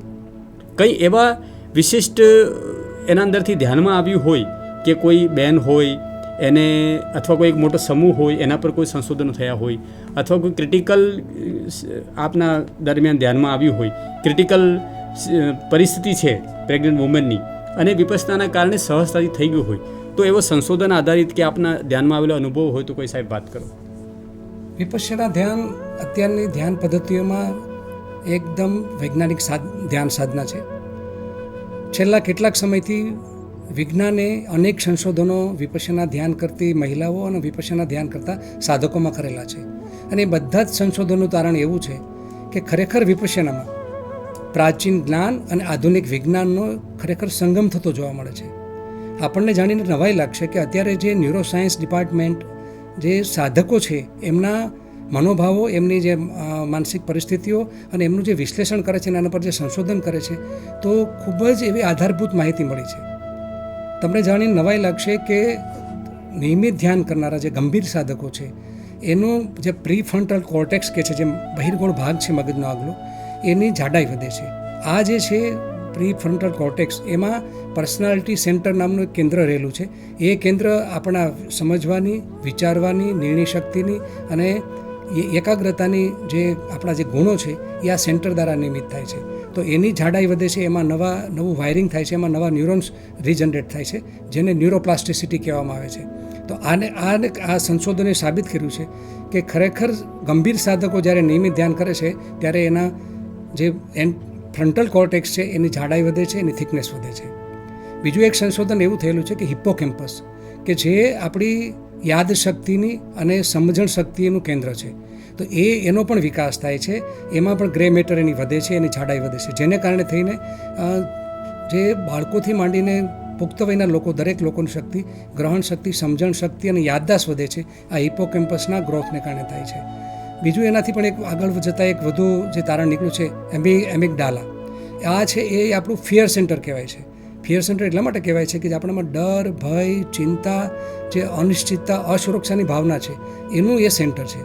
કંઈ એવા વિશિષ્ટ એના અંદરથી ધ્યાનમાં આવ્યું હોય કે કોઈ બહેન હોય એને અથવા કોઈ એક મોટો સમૂહ હોય એના પર કોઈ સંશોધનો થયા હોય અથવા કોઈ ક્રિટિકલ આપના દરમિયાન ધ્યાનમાં આવ્યું હોય, ક્રિટિકલ પરિસ્થિતિ છે પ્રેગ્નન્ટ વુમેનની અને વિપસ્સનાના કારણે સહજતાથી થઈ ગયું હોય તો એવો સંશોધન આધારિત કે આપના ધ્યાનમાં આવેલો અનુભવ હોય તો કોઈ સાહેબ વાત કરો.
વિપસ્સના ધ્યાન અત્યારની ધ્યાન પદ્ધતિઓમાં એકદમ વૈજ્ઞાનિક ધ્યાન સાધના છે. છેલ્લા કેટલાક સમયથી વિજ્ઞાને અનેક સંશોધનો વિપસ્સના ધ્યાન કરતી મહિલાઓ અને વિપસ્સના ધ્યાન કરતા સાધકોમાં કરેલા છે. અને એ બધા જ સંશોધનનું તારણ એવું છે કે ખરેખર વિપસ્સનામાં પ્રાચીન જ્ઞાન અને આધુનિક વિજ્ઞાનનો ખરેખર સંગમ થતો જોવા મળે છે. આપણને જાણીને નવાઈ લાગશે કે અત્યારે જે ન્યુરોસાયન્સ ડિપાર્ટમેન્ટ જે સાધકો છે એમના મનોભાવો, એમની જે માનસિક પરિસ્થિતિઓ અને એમનું જે વિશ્લેષણ કરે છે એના પર જે સંશોધન કરે છે તો ખૂબ જ એવી આધારભૂત માહિતી મળી છે. તમને જાણીને નવાઈ લાગશે કે નિયમિત ધ્યાન કરનારા જે ગંભીર સાધકો છે એનું જે પ્રીફ્રન્ટલ કોર્ટેક્સ કે છે, જે બહિર્ગોળ ભાગ છે મગજનો આગલો, એની જાડાઈ વધે છે. આ જે છે પ્રી ફ્રન્ટલ કોર્ટેક્સ એમાં પર્સનાલિટી સેન્ટર નામનું એક કેન્દ્ર રહેલું છે. એ કેન્દ્ર આપણા સમજવાની, વિચારવાની, નિર્ણય શક્તિની અને એકાગ્રતાની જે આપણા જે ગુણો છે એ આ સેન્ટર દ્વારા નિમિત્ત થાય છે. તો એની જાડાઈ વધે છે, એમાં નવું વાયરિંગ થાય છે, એમાં નવા ન્યુરોન્સ રીજનરેટ થાય છે, જેને ન્યુરોપ્લાસ્ટિસિટી કહેવામાં આવે છે. તો આ સંશોધને સાબિત કર્યું છે કે ખરેખર ગંભીર સાધકો જ્યારે નિયમિત ધ્યાન કરે છે ત્યારે એના જે ફ્રન્ટલ કોર્ટેક્સ છે એની જાડાઈ વધે છે, એની થિકનેસ વધે છે. બીજું એક સંશોધન એવું થયેલું છે કે હિપ્પોકેમ્પસ, કે જે આપણી યાદશક્તિની અને સમજણ શક્તિનું કેન્દ્ર છે, તો એનો પણ વિકાસ થાય છે. એમાં પણ ગ્રે મેટર એની વધે છે, એની જાડાઈ વધે છે, જેને કારણે થઈને જે બાળકોથી માંડીને પુખ્ત વયના લોકો, દરેક લોકોની શક્તિ, ગ્રહણ શક્તિ, સમજણ શક્તિ અને યાદદાસ્ત વધે છે. આ હિપ્પોકેમ્પસના ગ્રોથને કારણે થાય છે. બીજું એનાથી પણ એક આગળ જતાં એક વધુ જે તારણ નીકળ્યું છે એમિગડાલા. આ છે એ આપણું ફિયર સેન્ટર કહેવાય છે. ફિયર સેન્ટર એટલા માટે કહેવાય છે કે જે આપણામાં ડર, ભય, ચિંતા, જે અનિશ્ચિતતા, અસુરક્ષાની ભાવના છે એનું એ સેન્ટર છે.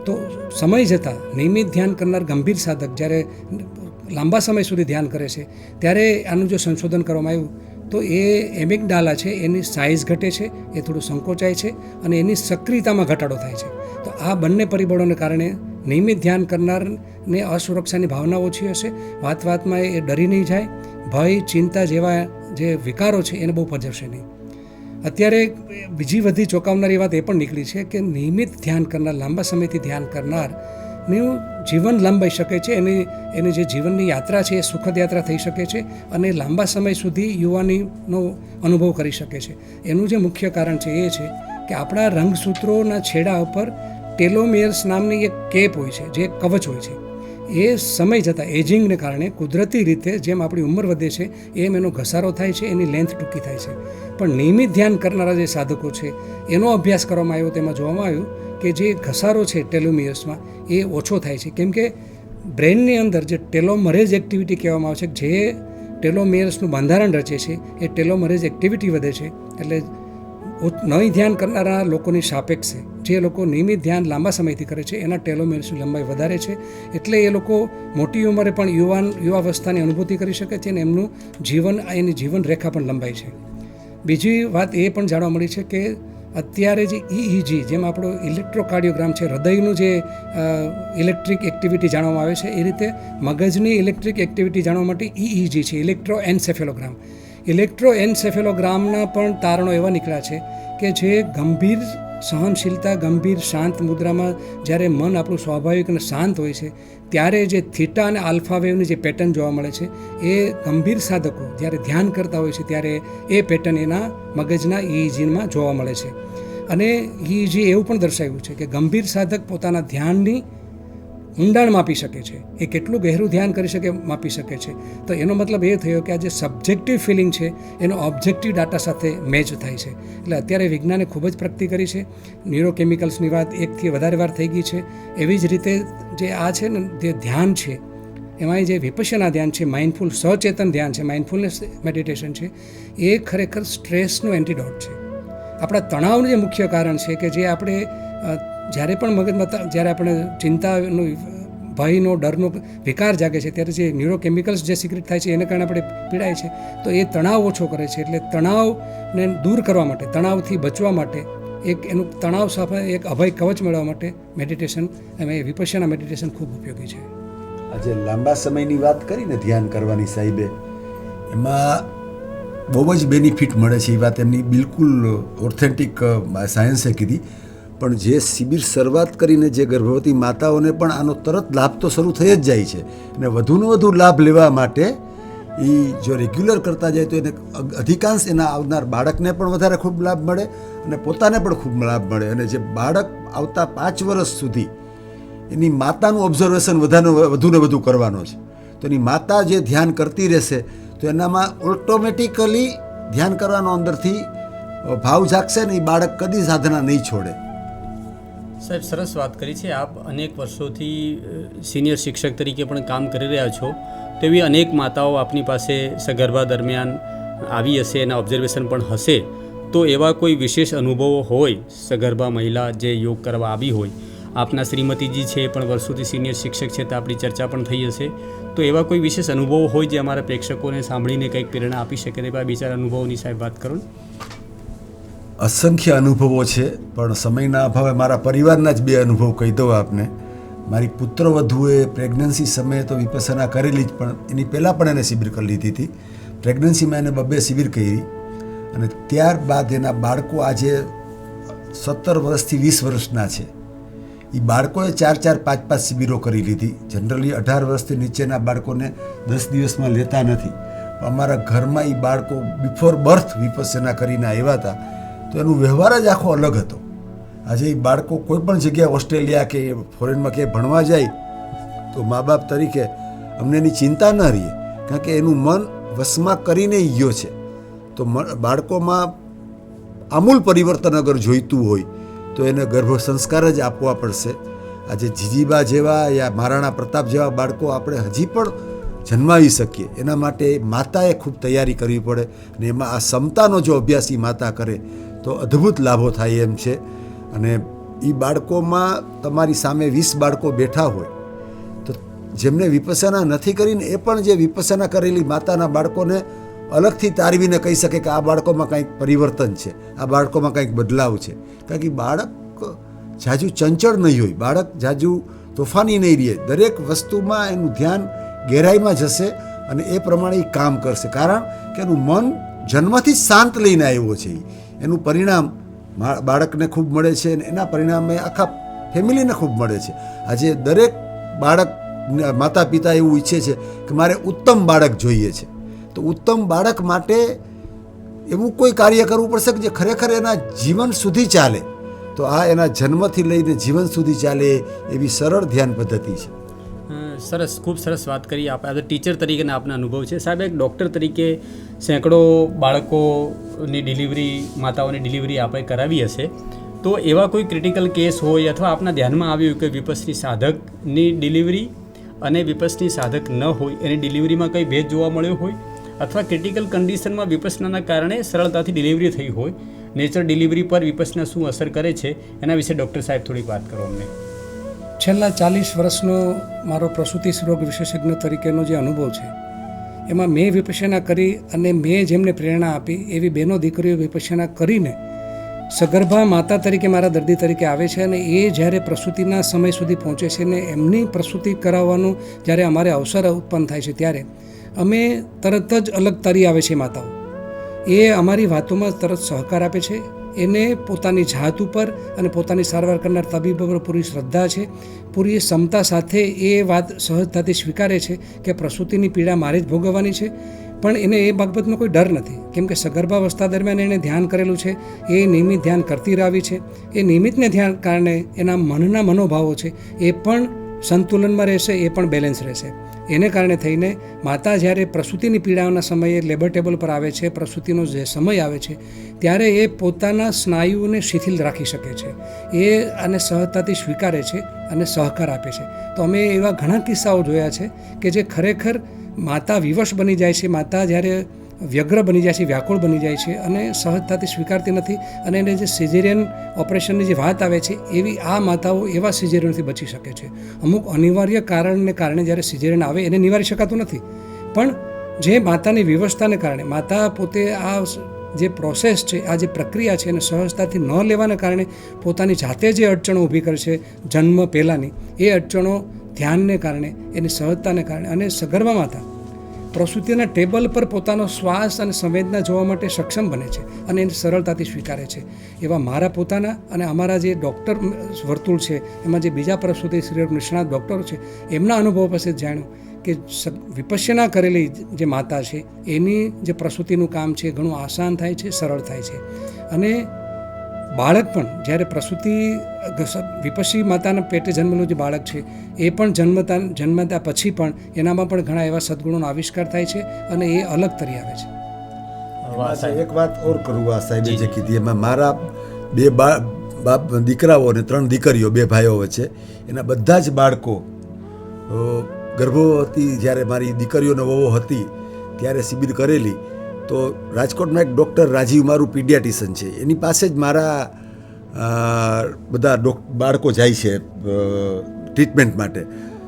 તો સમય જતાં નિયમિત ધ્યાન કરનાર ગંભીર સાધક જ્યારે લાંબા સમય સુધી ધ્યાન કરે છે ત્યારે આનું જો સંશોધન કરવામાં આવ્યું તો એ એમિગડાલા છે એની સાઇઝ ઘટે છે, એ થોડું સંકોચાય છે અને એની સક્રિયતામાં ઘટાડો થાય છે. તો આ બંને પરિબળોને કારણે નિયમિત ધ્યાન કરનારને અસુરક્ષાની ભાવના ઓછી હશે, વાતમાં એ ડરી નહીં જાય, ભય, ચિંતા જેવા જે વિકારો છે એને બહુ પજવશે નહીં. અત્યારે બીજી બધી ચોંકાવનારી વાત એ પણ નીકળી છે કે નિયમિત ધ્યાન કરનાર, લાંબા સમયથી ધ્યાન કરનારનું જીવન લંબાઈ શકે છે. એની જે જીવનની યાત્રા છે એ સુખદ યાત્રા થઈ શકે છે અને લાંબા સમય સુધી યુવાનીનો અનુભવ કરી શકે છે. એનું જે મુખ્ય કારણ છે એ છે કે આપણા રંગસૂત્રોના છેડા ઉપર ટેલોમિયર્સ નામની એક કેપ હોય છે, જે કવચ હોય છે. એ સમય જતાં એજિંગને કારણે કુદરતી રીતે જેમ આપણી ઉંમર વધે છે એમ એનો ઘસારો થાય છે, એની લેન્થ ટૂંકી થાય છે. પણ નિયમિત ધ્યાન કરનારા જે સાધકો છે એનો અભ્યાસ કરવામાં આવ્યો, તેમાં જોવામાં આવ્યું કે જે ઘસારો છે ટેલોમિયર્સમાં એ ઓછો થાય છે. કેમ કે બ્રેનની અંદર જે ટેલોમરેજ એક્ટિવિટી કહેવામાં આવે છે, જે ટેલોમિયર્સનું બંધારણ રચે છે, એ ટેલોમરેજ એક્ટિવિટી વધે છે. એટલે નહીં ધ્યાન કરનારા લોકોની સાપેક્ષે જે લોકો નિયમિત ધ્યાન લાંબા સમયથી કરે છે એના ટેલોમિયર્સની લંબાઈ વધારે છે. એટલે એ લોકો મોટી ઉંમરે પણ યુવાવસ્થાની અનુભૂતિ કરી શકે છે અને એમનું એની જીવન રેખા પણ લંબાય છે. બીજી વાત એ પણ જાણવા મળી છે કે અત્યારે જે EEG, જેમ આપણો ઇલેક્ટ્રોકાર્ડિયોગ્રામ છે, હૃદયનું જે ઇલેક્ટ્રિક એક્ટિવિટી જાણવામાં આવે છે, એ રીતે મગજની ઇલેક્ટ્રિક એક્ટિવિટી જાણવા માટે EEG છે, ઇલેક્ટ્રોએન્સેફેલોગ્રામ. ઇલેક્ટ્રોએન્સેફેલોગ્રામના પણ તારણો એવા નીકળ્યા છે કે જે ગંભીર સહનશીલતા, ગંભીર શાંત મુદ્રામાં જ્યારે મન આપણું સ્વાભાવિક અને શાંત હોય છે ત્યારે જે થીટા અને આલ્ફા વેવની જે પેટર્ન જોવા મળે છે એ ગંભીર સાધકો જ્યારે ધ્યાન કરતા હોય છે ત્યારે એ પેટર્ન એના મગજના EEGમાં જોવા મળે છે. અને EEG એવું પણ દર્શાવ્યું છે કે ગંભીર સાધક પોતાના ધ્યાનની ઊંડાણ માપી શકે છે, એ કેટલું ગહેરું ધ્યાન કરી શકે માપી શકે છે. તો એનો મતલબ એ થયો કે આ જે સબ્જેક્ટિવ ફિલિંગ છે એનો ઓબ્જેક્ટિવ ડાટા સાથે મેચ થાય છે. એટલે અત્યારે વિજ્ઞાને ખૂબ જ પ્રગતિ કરી છે. ન્યુરોકેમિકલ્સની વાત એકથી વધારે વાર થઈ ગઈ છે. એવી જ રીતે જે આ છે ને જે ધ્યાન છે એમાં જે વિપશ્યના ધ્યાન છે, માઇન્ડફુલ સચેતન ધ્યાન છે, માઇન્ડફુલનેસ મેડિટેશન છે, એ ખરેખર સ્ટ્રેસનું એન્ટીડોટ છે. આપણા તણાવનું જે મુખ્ય કારણ છે કે જે આપણે જ્યારે પણ મગજમાં જ્યારે આપણે ચિંતાનો, ભયનો, ડરનો વિકાર જાગે છે ત્યારે જે ન્યુરોકેમિકલ્સ જે સિક્રેટ થાય છે એને કારણે આપણે પીડાય છે. તો એ તણાવ ઓછો કરે છે. એટલે તણાવને દૂર કરવા માટે, તણાવથી બચવા માટે, એનું તણાવ સાથે એક અભય કવચ મેળવવા માટે મેડિટેશન, એ વિપશ્યના મેડિટેશન ખૂબ ઉપયોગી છે.
આજે લાંબા સમયની વાત કરીને ધ્યાન કરવાની સાહેબે, એમાં બહુ જ બેનિફિટ મળે છે. એ વાત એમની બિલકુલ ઓથેન્ટિક સાયન્સે કીધી. પણ જે શિબિર શરૂઆત કરીને જે ગર્ભવતી માતાઓને પણ આનો તરત લાભ તો શરૂ થઈ જ જાય છે અને વધુને વધુ લાભ લેવા માટે એ જો રેગ્યુલર કરતા જાય તો એને અધિકાંશ એના આવનાર બાળકને પણ વધારે ખૂબ લાભ મળે અને પોતાને પણ ખૂબ લાભ મળે. અને જે બાળક આવતા 5 વર્ષ સુધી એની માતાનું ઓબ્ઝર્વેશન વધુને વધુ કરવાનો છે, તો એની માતા જે ધ્યાન કરતી રહેશે તો એનામાં ઓટોમેટિકલી ધ્યાન કરવાનો અંદરથી ભાવ જાગશે ને એ બાળક કદી સાધના નહીં છોડે.
સાહેબ, સરસ વાત કરી છે. આપ અનેક વર્ષોથી સિનિયર શિક્ષક તરીકે પણ કામ કરી રહ્યા છો, તેવી અનેક માતાઓ આપની પાસે સગર્ભા દરમિયાન આવી હશે, એના ઓબ્ઝર્વેશન પણ હશે. તો એવા કોઈ વિશેષ અનુભવો હોય સગર્ભા મહિલા જે યોગ કરવા આવી હોય, આપના શ્રીમતીજી છે એ પણ વર્ષોથી સિનિયર શિક્ષક છે તો આપણી ચર્ચા પણ થઈ હશે, તો એવા કોઈ વિશેષ અનુભવો હોય જે અમારા પ્રેક્ષકોને સાંભળીને કંઈક પ્રેરણા આપી શકે તે બિચારા અનુભવોની સાહેબ વાત કરો ને.
અસંખ્ય અનુભવો છે, પણ સમયના અભાવે મારા પરિવારના જ 2 અનુભવ કહી દઉં આપને. મારી પુત્રવધુએ પ્રેગ્નન્સી સમયે તો વિપસના કરેલી જ, પણ એની પહેલાં પણ એને શિબિર કરી લીધી હતી. પ્રેગ્નન્સીમાં એને 2 શિબિર કરી, અને ત્યારબાદ એના બાળકો આજે 17 વર્ષથી 20 વર્ષના છે. એ બાળકોએ 4-4, 5-5 શિબિરો કરી લીધી. જનરલી 18 વર્ષથી નીચેના બાળકોને 10 દિવસમાં લેતા નથી. અમારા ઘરમાં એ બાળકો બિફોર બર્થ વિપસના કરીને આવ્યા હતા, તો એનો વ્યવહાર જ આખો અલગ હતો. આજે એ બાળકો કોઈ પણ જગ્યાએ ઓસ્ટ્રેલિયા કે ફોરેનમાં ક્યાંય ભણવા જાય તો મા બાપ તરીકે અમને એની ચિંતા ન રહીએ, કારણ કે એનું મન વશમાં કરીને ગયો છે. તો બાળકોમાં આમૂલ પરિવર્તન અગર જોઈતું હોય તો એને ગર્ભ સંસ્કાર જ આપવા પડશે. આજે જીજીબા જેવા યા મહારાણા પ્રતાપ જેવા બાળકો આપણે હજી પણ જન્માવી શકીએ, એના માટે માતાએ ખૂબ તૈયારી કરવી પડે. અને એમાં આ ક્ષમતાનો જો અભ્યાસ એ માતા કરે તો અદ્ભુત લાભો થાય એમ છે. અને એ બાળકોમાં તમારી સામે 20 બાળકો બેઠા હોય તો જેમને વિપસના નથી કરીને એ પણ જે વિપસના કરેલી માતાના બાળકોને અલગથી તારવીને કહી શકે કે આ બાળકોમાં કંઈક પરિવર્તન છે, આ બાળકોમાં કંઈક બદલાવ છે. કારણ કે બાળક જાજુ ચંચળ નહીં હોય, બાળક જાજુ તોફાની નહીં રહે. દરેક વસ્તુમાં એનું ધ્યાન ગહેરાઈમાં જશે અને એ પ્રમાણે એ કામ કરશે, કારણ કે એનું મન જન્મથી જ શાંત લઈને આવ્યો છે. એનું પરિણામ બાળકને ખૂબ મળે છે અને એના પરિણામે આખા ફેમિલીને ખૂબ મળે છે. આજે દરેક બાળક માતા પિતા એવું ઈચ્છે છે કે મારે ઉત્તમ બાળક જોઈએ છે. તો ઉત્તમ બાળક માટે એવું કોઈ કાર્ય કરવું પડશે કે જે ખરેખર એના જીવન સુધી ચાલે. તો આ એના જન્મથી લઈને જીવન સુધી ચાલે એવી સરળ ધ્યાન પદ્ધતિ છે.
સરસ, ખૂબ સરસ વાત કરી આપ. એઝ અ ટીચર તરીકેના આપના અનુભવ છે સાહેબ. એક ડૉક્ટર તરીકે સેંકડો બાળકોની ડિલિવરી, માતાઓની ડિલિવરી આપણે કરાવી હશે, તો એવા કોઈ ક્રિટિકલ કેસ હોય અથવા આપના ધ્યાનમાં આવ્યું કે વિપસ્ની સાધકની ડિલિવરી અને વિપસ્ની સાધક ન હોય એની ડિલિવરીમાં કંઈ ભેદ જોવા મળ્યો હોય, અથવા ક્રિટિકલ કન્ડિશનમાં વિપસનાના કારણે સરળતાથી ડિલિવરી થઈ હોય, નેચરલ ડિલિવરી પર વિપસના શું અસર કરે છે એના વિશે ડૉક્ટર સાહેબ થોડીક વાત કરો અમને.
છેલ્લા 40 વર્ષનો મારો પ્રસૂતિ રોગ વિશેષજ્ઞ તરીકેનો જે અનુભવ છે એમાં મેં વિપસના કરી અને મેં જેમને પ્રેરણા આપી એવી બહેનો દીકરીઓ વિપસના કરીને સગર્ભા માતા તરીકે મારા દર્દી તરીકે આવે છે. અને એ જ્યારે પ્રસૂતિના સમય સુધી પહોંચે છે ને એમની પ્રસૂતિ કરાવવાનું જ્યારે અમારે અવસર ઉત્પન્ન થાય છે ત્યારે અમે તરત જ અલગ તરી આવે છે માતાઓ. એ અમારી વાતોમાં તરત સહકાર આપે છે. એને પોતાની જાત ઉપર અને પોતાની સારવાર કરનાર તબીબ ઉપર પૂરી શ્રદ્ધા છે, પૂરી ક્ષમતા સાથે એ વાત સહજતાથી સ્વીકારે છે કે પ્રસૂતિની પીડા મારે જ ભોગવવાની છે. પણ એને એ બાબતનો કોઈ ડર નથી, કેમ કે સગર્ભાવસ્થા દરમિયાન એણે ધ્યાન કરેલું છે, એ નિયમિત ધ્યાન કરતી આવી છે. એ નિયમિતને ધ્યાન કારણે એના મનના મનોભાવો છે એ પણ સંતુલનમાં રહેશે, એ પણ બેલેન્સ રહેશે. એને કારણે થઈને માતા જ્યારે પ્રસૂતિની પીડાઓના સમયે લેબર ટેબલ પર આવે છે, પ્રસૂતિનો જે સમય આવે છે ત્યારે એ પોતાના સ્નાયુઓને શિથિલ રાખી શકે છે. એ આને સહજતાથી સ્વીકારે છે અને સહકાર આપે છે. તો અમે એવા ઘણા કિસ્સાઓ જોયા છે કે જે ખરેખર માતા વિવશ બની જાય છે, માતા જ્યારે વ્યગ્ર બની જાય છે, વ્યાકુળ બની જાય છે અને સહજતાથી સ્વીકારતી નથી. અને એને જે સિઝેરિયન ઓપરેશનની જે વાત આવે છે એવી આ માતાઓ એવા સિઝેરિયનથી બચી શકે છે. અમુક અનિવાર્ય કારણને કારણે જ્યારે સિઝેરિયન આવે એને નિવારી શકાતું નથી, પણ જે માતાની વિવશતાને કારણે માતા પોતે આ જે પ્રોસેસ છે, આ જે પ્રક્રિયા છે એને સહજતાથી ન લેવાને કારણે પોતાની જાતે જે અડચણો ઊભી કરે છે જન્મ પહેલાંની, એ અડચણો ધ્યાનને કારણે, એની સહજતાને કારણે, અને સગર્ભા માતા પ્રસૂતિના ટેબલ પર પોતાનો શ્વાસ અને સંવેદના જોવા માટે સક્ષમ બને છે અને એને સરળતાથી સ્વીકારે છે. એવા મારા પોતાના અને અમારા જે ડૉક્ટર વર્તુળ છે એમાં જે બીજા પ્રસૂતિ સ્ત્રીરોગ નિષ્ણાત ડૉક્ટરો છે એમના અનુભવ પાસે જાણ્યું કે વિપસ્યના કરેલી જે માતા છે એની જે પ્રસૂતિનું કામ છે ઘણું આસાન થાય છે, સરળ થાય છે. અને બાળક પણ જ્યારે પ્રસૂતિ વિપસ્સી માતાના પેટે જન્મેલું જે બાળક છે એ પણ જન્મતા પછી પણ એનામાં પણ ઘણા એવા સદગુણોનો આવિષ્કાર થાય છે અને એ અલગ તરી આવે છે.
એક વાત ઓર કરું, આ સાહેબે જે કીધી એમાં મારા 2 બાપ દીકરાઓ અને 3 દીકરીઓ, 2 ભાઈઓ વચ્ચે એના બધા જ બાળકો ગર્ભવતી જ્યારે મારી દીકરીઓનો વહુ હતી ત્યારે શિબિર કરેલી. તો રાજકોટમાં એક ડૉક્ટર રાજીવ મારું પીડિયાટિશિયન છે, એની પાસે જ મારા બધા બાળકો જાય છે ટ્રીટમેન્ટ માટે.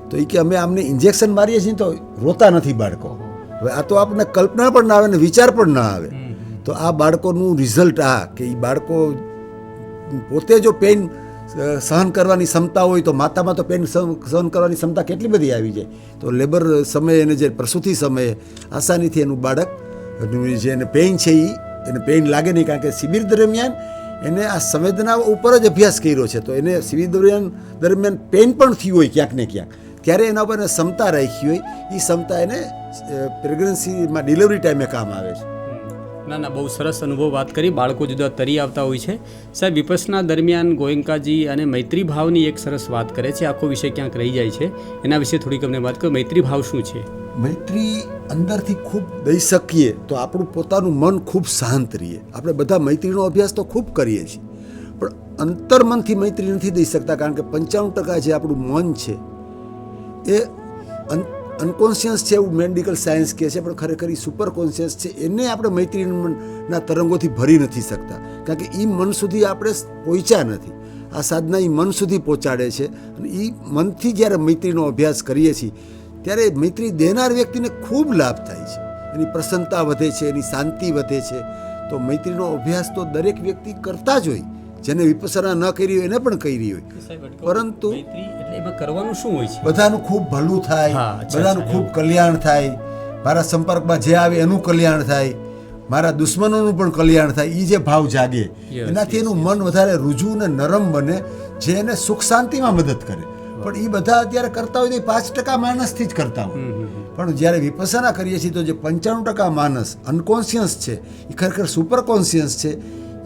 તો એ કે અમે આમને ઇન્જેક્શન મારીએ છીએ તો રોતા નથી બાળકો. હવે આ તો આપણને કલ્પના પણ ના આવે ને વિચાર પણ ના આવે. તો આ બાળકોનું રિઝલ્ટ આ કે એ બાળકો પોતે જો પેઇન સહન કરવાની ક્ષમતા હોય તો માતામાં તો પેઇન સહન કરવાની ક્ષમતા કેટલી બધી આવી જાય. તો લેબર સમયે એને જે પ્રસૂતિ સમયે આસાનીથી એનું બાળક જે એને પેઇન છે એને પેઇન લાગે નહીં, કારણ કે શિબિર દરમિયાન એને આ સંવેદના ઉપર જ અભ્યાસ કર્યો છે. તો એને શિબિર દરમિયાન પેઇન પણ થયું હોય ક્યાંક ને ક્યાંક, ત્યારે એના ઉપર ક્ષમતા રાખી હોય, એ ક્ષમતા એને પ્રેગ્નન્સીમાં ડિલિવરી ટાઈમે કામ આવે છે.
ના ના, બહુ સરસ અનુભવ વાત કરી. બાળકો જુદા તરી આવતા હોય છે. સાહેબ, વિપસના દરમિયાન ગોયંકાજી અને મૈત્રી ભાવની એક સરસ વાત કરે છે. આખો વિષય ક્યાંક રહી જાય છે, એના વિશે થોડીક અમને વાત કરો. મૈત્રી ભાવ શું છે?
મૈત્રી અંદરથી ખૂબ દઈ શકીએ તો આપણું પોતાનું મન ખૂબ શાંત રહીએ. આપણે બધા મૈત્રીનો અભ્યાસ તો ખૂબ કરીએ છીએ, પણ અંતર્મનથી મૈત્રી નથી દઈ શકતા, કારણ કે 95% જે આપણું મન છે એ અનકોન્શિયસ છે, એવું મેડિકલ સાયન્સ કહે છે, પણ ખરેખર એ સુપર કોન્શિયસ છે. એને આપણે મૈત્રીના તરંગોથી ભરી નથી શકતા, કારણ કે એ મન સુધી આપણે પહોંચ્યા નથી. આ સાધના એ મન સુધી પહોંચાડે છે, અને એ મનથી જ્યારે મૈત્રીનો અભ્યાસ કરીએ છીએ ત્યારે મૈત્રી દેનાર વ્યક્તિને ખૂબ લાભ થાય છે. એની પ્રસન્નતા વધે છે, એની શાંતિ વધે છે. તો મૈત્રીનો અભ્યાસ તો દરેક વ્યક્તિ કરતા જ હોય, જેને વિપસના ન કરી હોય એને પણ કરી હોય, પરંતુ
એમાં કરવાનું શું હોય છે?
બધાનું ખૂબ ભલું થાય, બધાનું ખૂબ કલ્યાણ થાય, મારા સંપર્કમાં જે આવે એનું કલ્યાણ થાય, મારા દુશ્મનોનું પણ કલ્યાણ થાય, એ જે ભાવ જાગે એનાથી એનું મન વધારે રુજુ ને નરમ બને, જે એને સુખ શાંતિમાં મદદ કરે. પણ એ બધા અત્યારે કરતા હોય તો 5% માણસથી જ કરતા હોય. પણ જ્યારે વિપસના કરીએ છીએ તો જે 95% માણસ અનકોન્શિયસ છે એ ખરેખર સુપર કોન્શિયસ છે.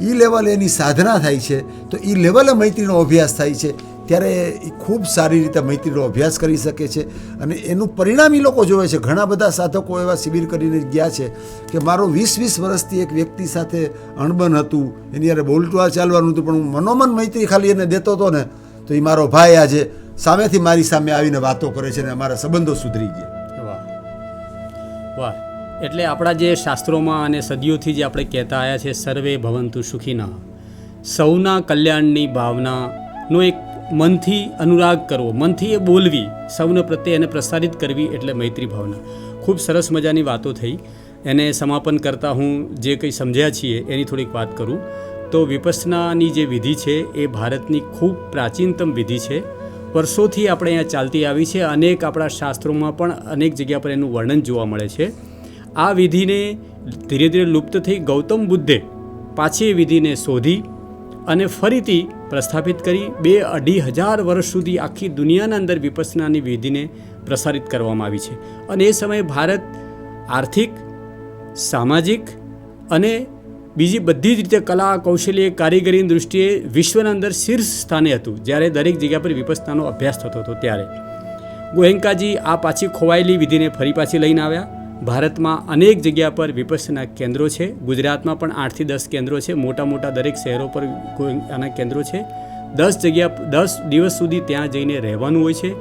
એ લેવલે એની સાધના થાય છે, તો એ લેવલે મૈત્રીનો અભ્યાસ થાય છે, ત્યારે એ ખૂબ સારી રીતે મૈત્રીનો અભ્યાસ કરી શકે છે. અને એનું પરિણામ એ લોકો જોવે છે. ઘણા બધા સાધકો એવા શિબિર કરીને ગયા છે કે મારો 20-20 વર્ષથી એક વ્યક્તિ સાથે અણબન હતું, એની યારે બોલતું ચાલવાનું હતું, પણ હું મનોમન મૈત્રી ખાલી એને દેતો હતો ને તો એ મારો ભાઈ આજે સામેથી મારી સામે આવીને વાતો કરે છે, ને અમારા સંબંધો સુધરી ગયા.
વાહ વાહ. એટલે આપણા જે શાસ્ત્રોમાં અને સદીઓથી જે આપણે કહેતા આવ્યા છે, સર્વે ભવંતુ સુખીના, સૌના કલ્યાણની ભાવનાનો એક મનથી અનુરાગ કરવો, મનથી એ બોલવી, સૌને પ્રત્યે એને પ્રસારિત કરવી, એટલે મૈત્રી ભાવના. ખૂબ સરસ મજાની વાતો થઈ. એને સમાપન કરતાં હું જે કંઈ સમજ્યા છીએ એની થોડીક વાત કરું તો વિપસનાની જે વિધિ છે એ ભારતની ખૂબ પ્રાચીનતમ વિધિ છે. વર્ષોથી આપણે અહીંયા ચાલતી આવી છે. અનેક આપણા શાસ્ત્રોમાં પણ અનેક જગ્યા પર એનું વર્ણન જોવા મળે છે. આ વિધિને ધીરે ધીરે લુપ્ત થઈ ગૌતમ બુદ્ધે પાછી એ વિધિને શોધી અને ફરીથી પ્રસ્થાપિત કરી. 2-2.5 વર્ષ સુધી આખી દુનિયાના અંદર વિપસનાની વિધિને પ્રસારિત કરવામાં આવી છે. અને એ સમયે ભારત આર્થિક, સામાજિક અને બીજી બધી જ રીતે કલા, કૌશલ્ય, કારીગરીની દૃષ્ટિએ વિશ્વના અંદર શીર્ષ સ્થાને હતું. જ્યારે દરેક જગ્યા પર વિપસનાનો અભ્યાસ થતો હતો ત્યારે ગોયંકાજી આ પાછી ખોવાયેલી વિધિને ફરી પાછી લઈને આવ્યા. ભારતમાં અનેક જગ્યા પર વિપસના કેન્દ્રો છે. ગુજરાતમાં પણ 8 થી 10 કેન્દ્રો છે. મોટા મોટા દરેક શહેરો પર આના કેન્દ્રો છે. 10 દિવસ સુધી ત્યાં જઈને રહેવાનું હોય છે.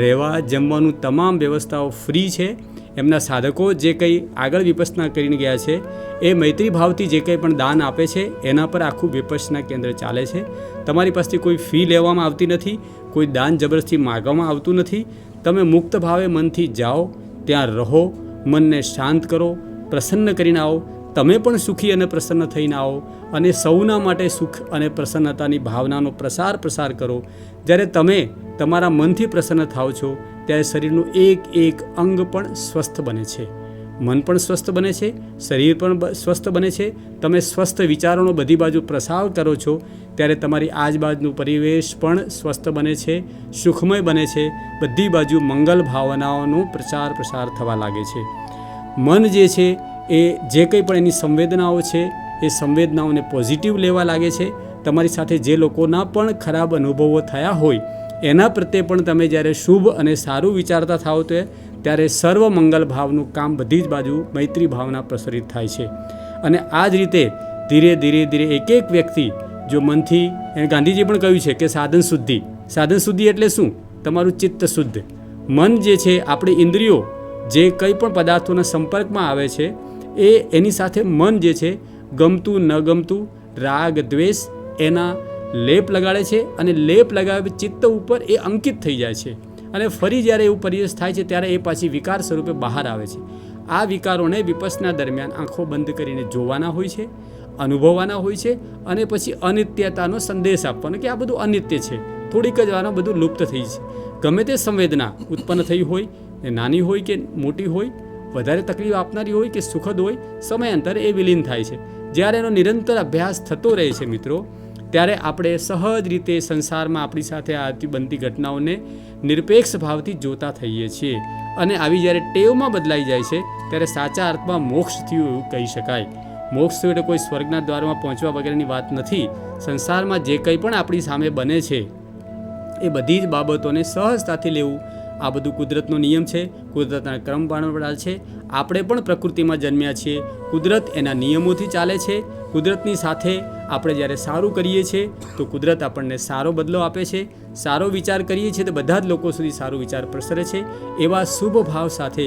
રહેવા જમવાનું તમામ વ્યવસ્થાઓ ફ્રી છે. એમના સાધકો જે કંઈ આગળ વિપસના કરીને ગયા છે એ મૈત્રી ભાવથી જે કંઈ પણ દાન આપે છે એના પર આખું વિપસના કેન્દ્ર ચાલે છે. તમારી પાસેથી કોઈ ફી લેવામાં આવતી નથી, કોઈ દાન જબરદસ્તી માગવામાં આવતું નથી. તમે મુક્ત ભાવે મનથી જાઓ, ત્યાં રહો, મનને શાંત કરો, પ્રસન્ન કરીને આવો. તમે પણ સુખી અને પ્રસન્ન થઈને આવો અને સૌના માટે સુખ અને પ્રસન્નતાની ભાવનાનો પ્રસાર કરો. જ્યારે તમે તમારા મનથી પ્રસન્ન થાઓ છો ત્યારે શરીરનું એક અંગ પણ સ્વસ્થ બને છે, મન પણ સ્વસ્થ બને છે, શરીર પણ સ્વસ્થ બને છે. તમે સ્વસ્થ વિચારોનો બધી બાજુ પ્રસાર કરો છો ત્યારે તમારી આજુબાજુનું પરિવેશ પણ સ્વસ્થ બને છે, સુખમય બને છે. બધી બાજુ મંગલ ભાવનાઓનો પ્રસાર થવા લાગે છે. મન જે છે એ જે કંઈ પણ એની સંવેદનાઓ છે એ સંવેદનાઓને પોઝિટિવ લેવા લાગે છે. તમારી સાથે જે લોકોના પણ ખરાબ અનુભવો થયા હોય એના પ્રત્યે પણ તમે જ્યારે શુભ અને સારું વિચારતા થાઓ ત્યારે સર્વ મંગલ ભાવનું કામ બધી જ બાજુ મૈત્રી ભાવના પ્રસરિત થાય છે. અને આ જ રીતે ધીરે ધીરે એક વ્યક્તિ જો મનથી, ગાંધીજી પણ કહ્યું છે કે સાધન શુદ્ધિ એટલે શું? તમારું ચિત્ત શુદ્ધ. મન જે છે, આપણી ઇન્દ્રિયો જે કંઈ પણ પદાર્થોના સંપર્કમાં આવે છે એની સાથે મન જે છે ગમતું ન ગમતું, રાગ દ્વેષ એના લેપ લગાડે છે અને લેપ લગાવી ચિત્ત ઉપર એ અંકિત થઈ જાય છે. અને ફરી જ્યારે એવું પરિવેશ થાય છે ત્યારે એ પાછી વિકાર સ્વરૂપે બહાર આવે છે. આ વિકારોને વિપස්සના દરમિયાન આંખો બંધ કરીને જોવાના હોય છે, અનુભવવાના હોય છે અને પછી અનિત્યતાનો સંદેશ આપવાનો કે આ બધું અનિત્ય છે, થોડીક જ વારમાં બધું લુપ્ત થઈ છે. ગમે તે સંવેદના ઉત્પન્ન થઈ હોય, એ નાની હોય કે મોટી હોય, વધારે તકલીફ આપનારી હોય કે સુખદ હોય, સમયાંતરે એ વિલીન થાય છે. જ્યારે એનો નિરંતર અભ્યાસ થતો રહે છે મિત્રો, ત્યારે આપણે સહજ રીતે સંસારમાં આપણી સાથે આવતી બનતી ઘટનાઓને નિરપેક્ષ ભાવથી જોતા થઈએ છીએ. અને આવી જ્યારે ટેવમાં બદલાઈ જાય છે ત્યારે સાચા અર્થમાં મોક્ષ થયું એવું કહી શકાય. મોક્ષ એટલે કોઈ સ્વર્ગના દ્વારમાં પહોંચવા વગેરેની વાત નથી. સંસારમાં જે કંઈ પણ આપણી સામે બને છે એ બધી જ બાબતોને સહજતાથી લેવું, આ બધું કુદરતનો નિયમ છે, કુદરતના ક્રમ પાળવા છે. આપણે પણ પ્રકૃતિમાં જન્મ્યા છીએ, કુદરત એના નિયમોથી ચાલે છે. કુદરતની સાથે આપણે જ્યારે સારું કરીએ છીએ તો કુદરત આપણને સારો બદલો આપે છે. સારો વિચાર કરીએ છીએ તો બધા જ લોકો સુધી સારો વિચાર પ્રસરે છે. એવા શુભ ભાવ સાથે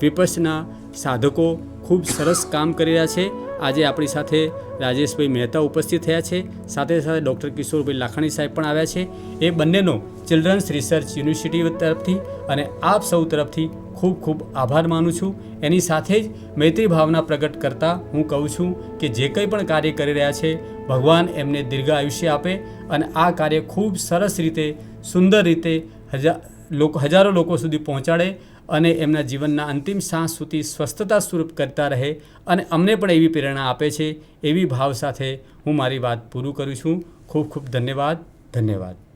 વિપස්සના સાધકો ખૂબ સરસ કામ કરી રહ્યા છે. આજે આપણી સાથે રાજેશભાઈ મહેતા ઉપસ્થિત થયા છે, સાથે સાથે ડૉક્ટર કિશોરભાઈ લાખાણી સાહેબ પણ આવ્યા છે. એ બંનેનો ચિલ્ડ્રન્સ રિસર્ચ યુનિવર્સિટી તરફથી અને આપ સૌ તરફથી ખૂબ ખૂબ આભાર માનું છું. એની સાથે જ મૈત્રી ભાવના પ્રગટ કરતાં હું કહું છું કે જે કંઈ પણ કાર્ય કરી રહ્યા છે ભગવાન એમને દીર્ઘ આયુષ્ય આપે અને આ કાર્ય ખૂબ સરસ રીતે, સુંદર રીતે હજારો લોકો સુધી પહોંચાડે અને એમના જીવનના અંતિમ શ્વાસ સુધી સ્વસ્થતા સ્વરૂપ કરતા રહે અને અમને પણ એવી પ્રેરણા આપે છે. એવી ભાવ સાથે હું મારી વાત પૂરું કરું છું. ખૂબ ખૂબ ધન્યવાદ.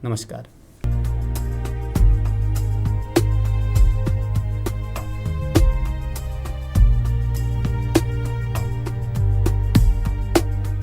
નમસ્કાર.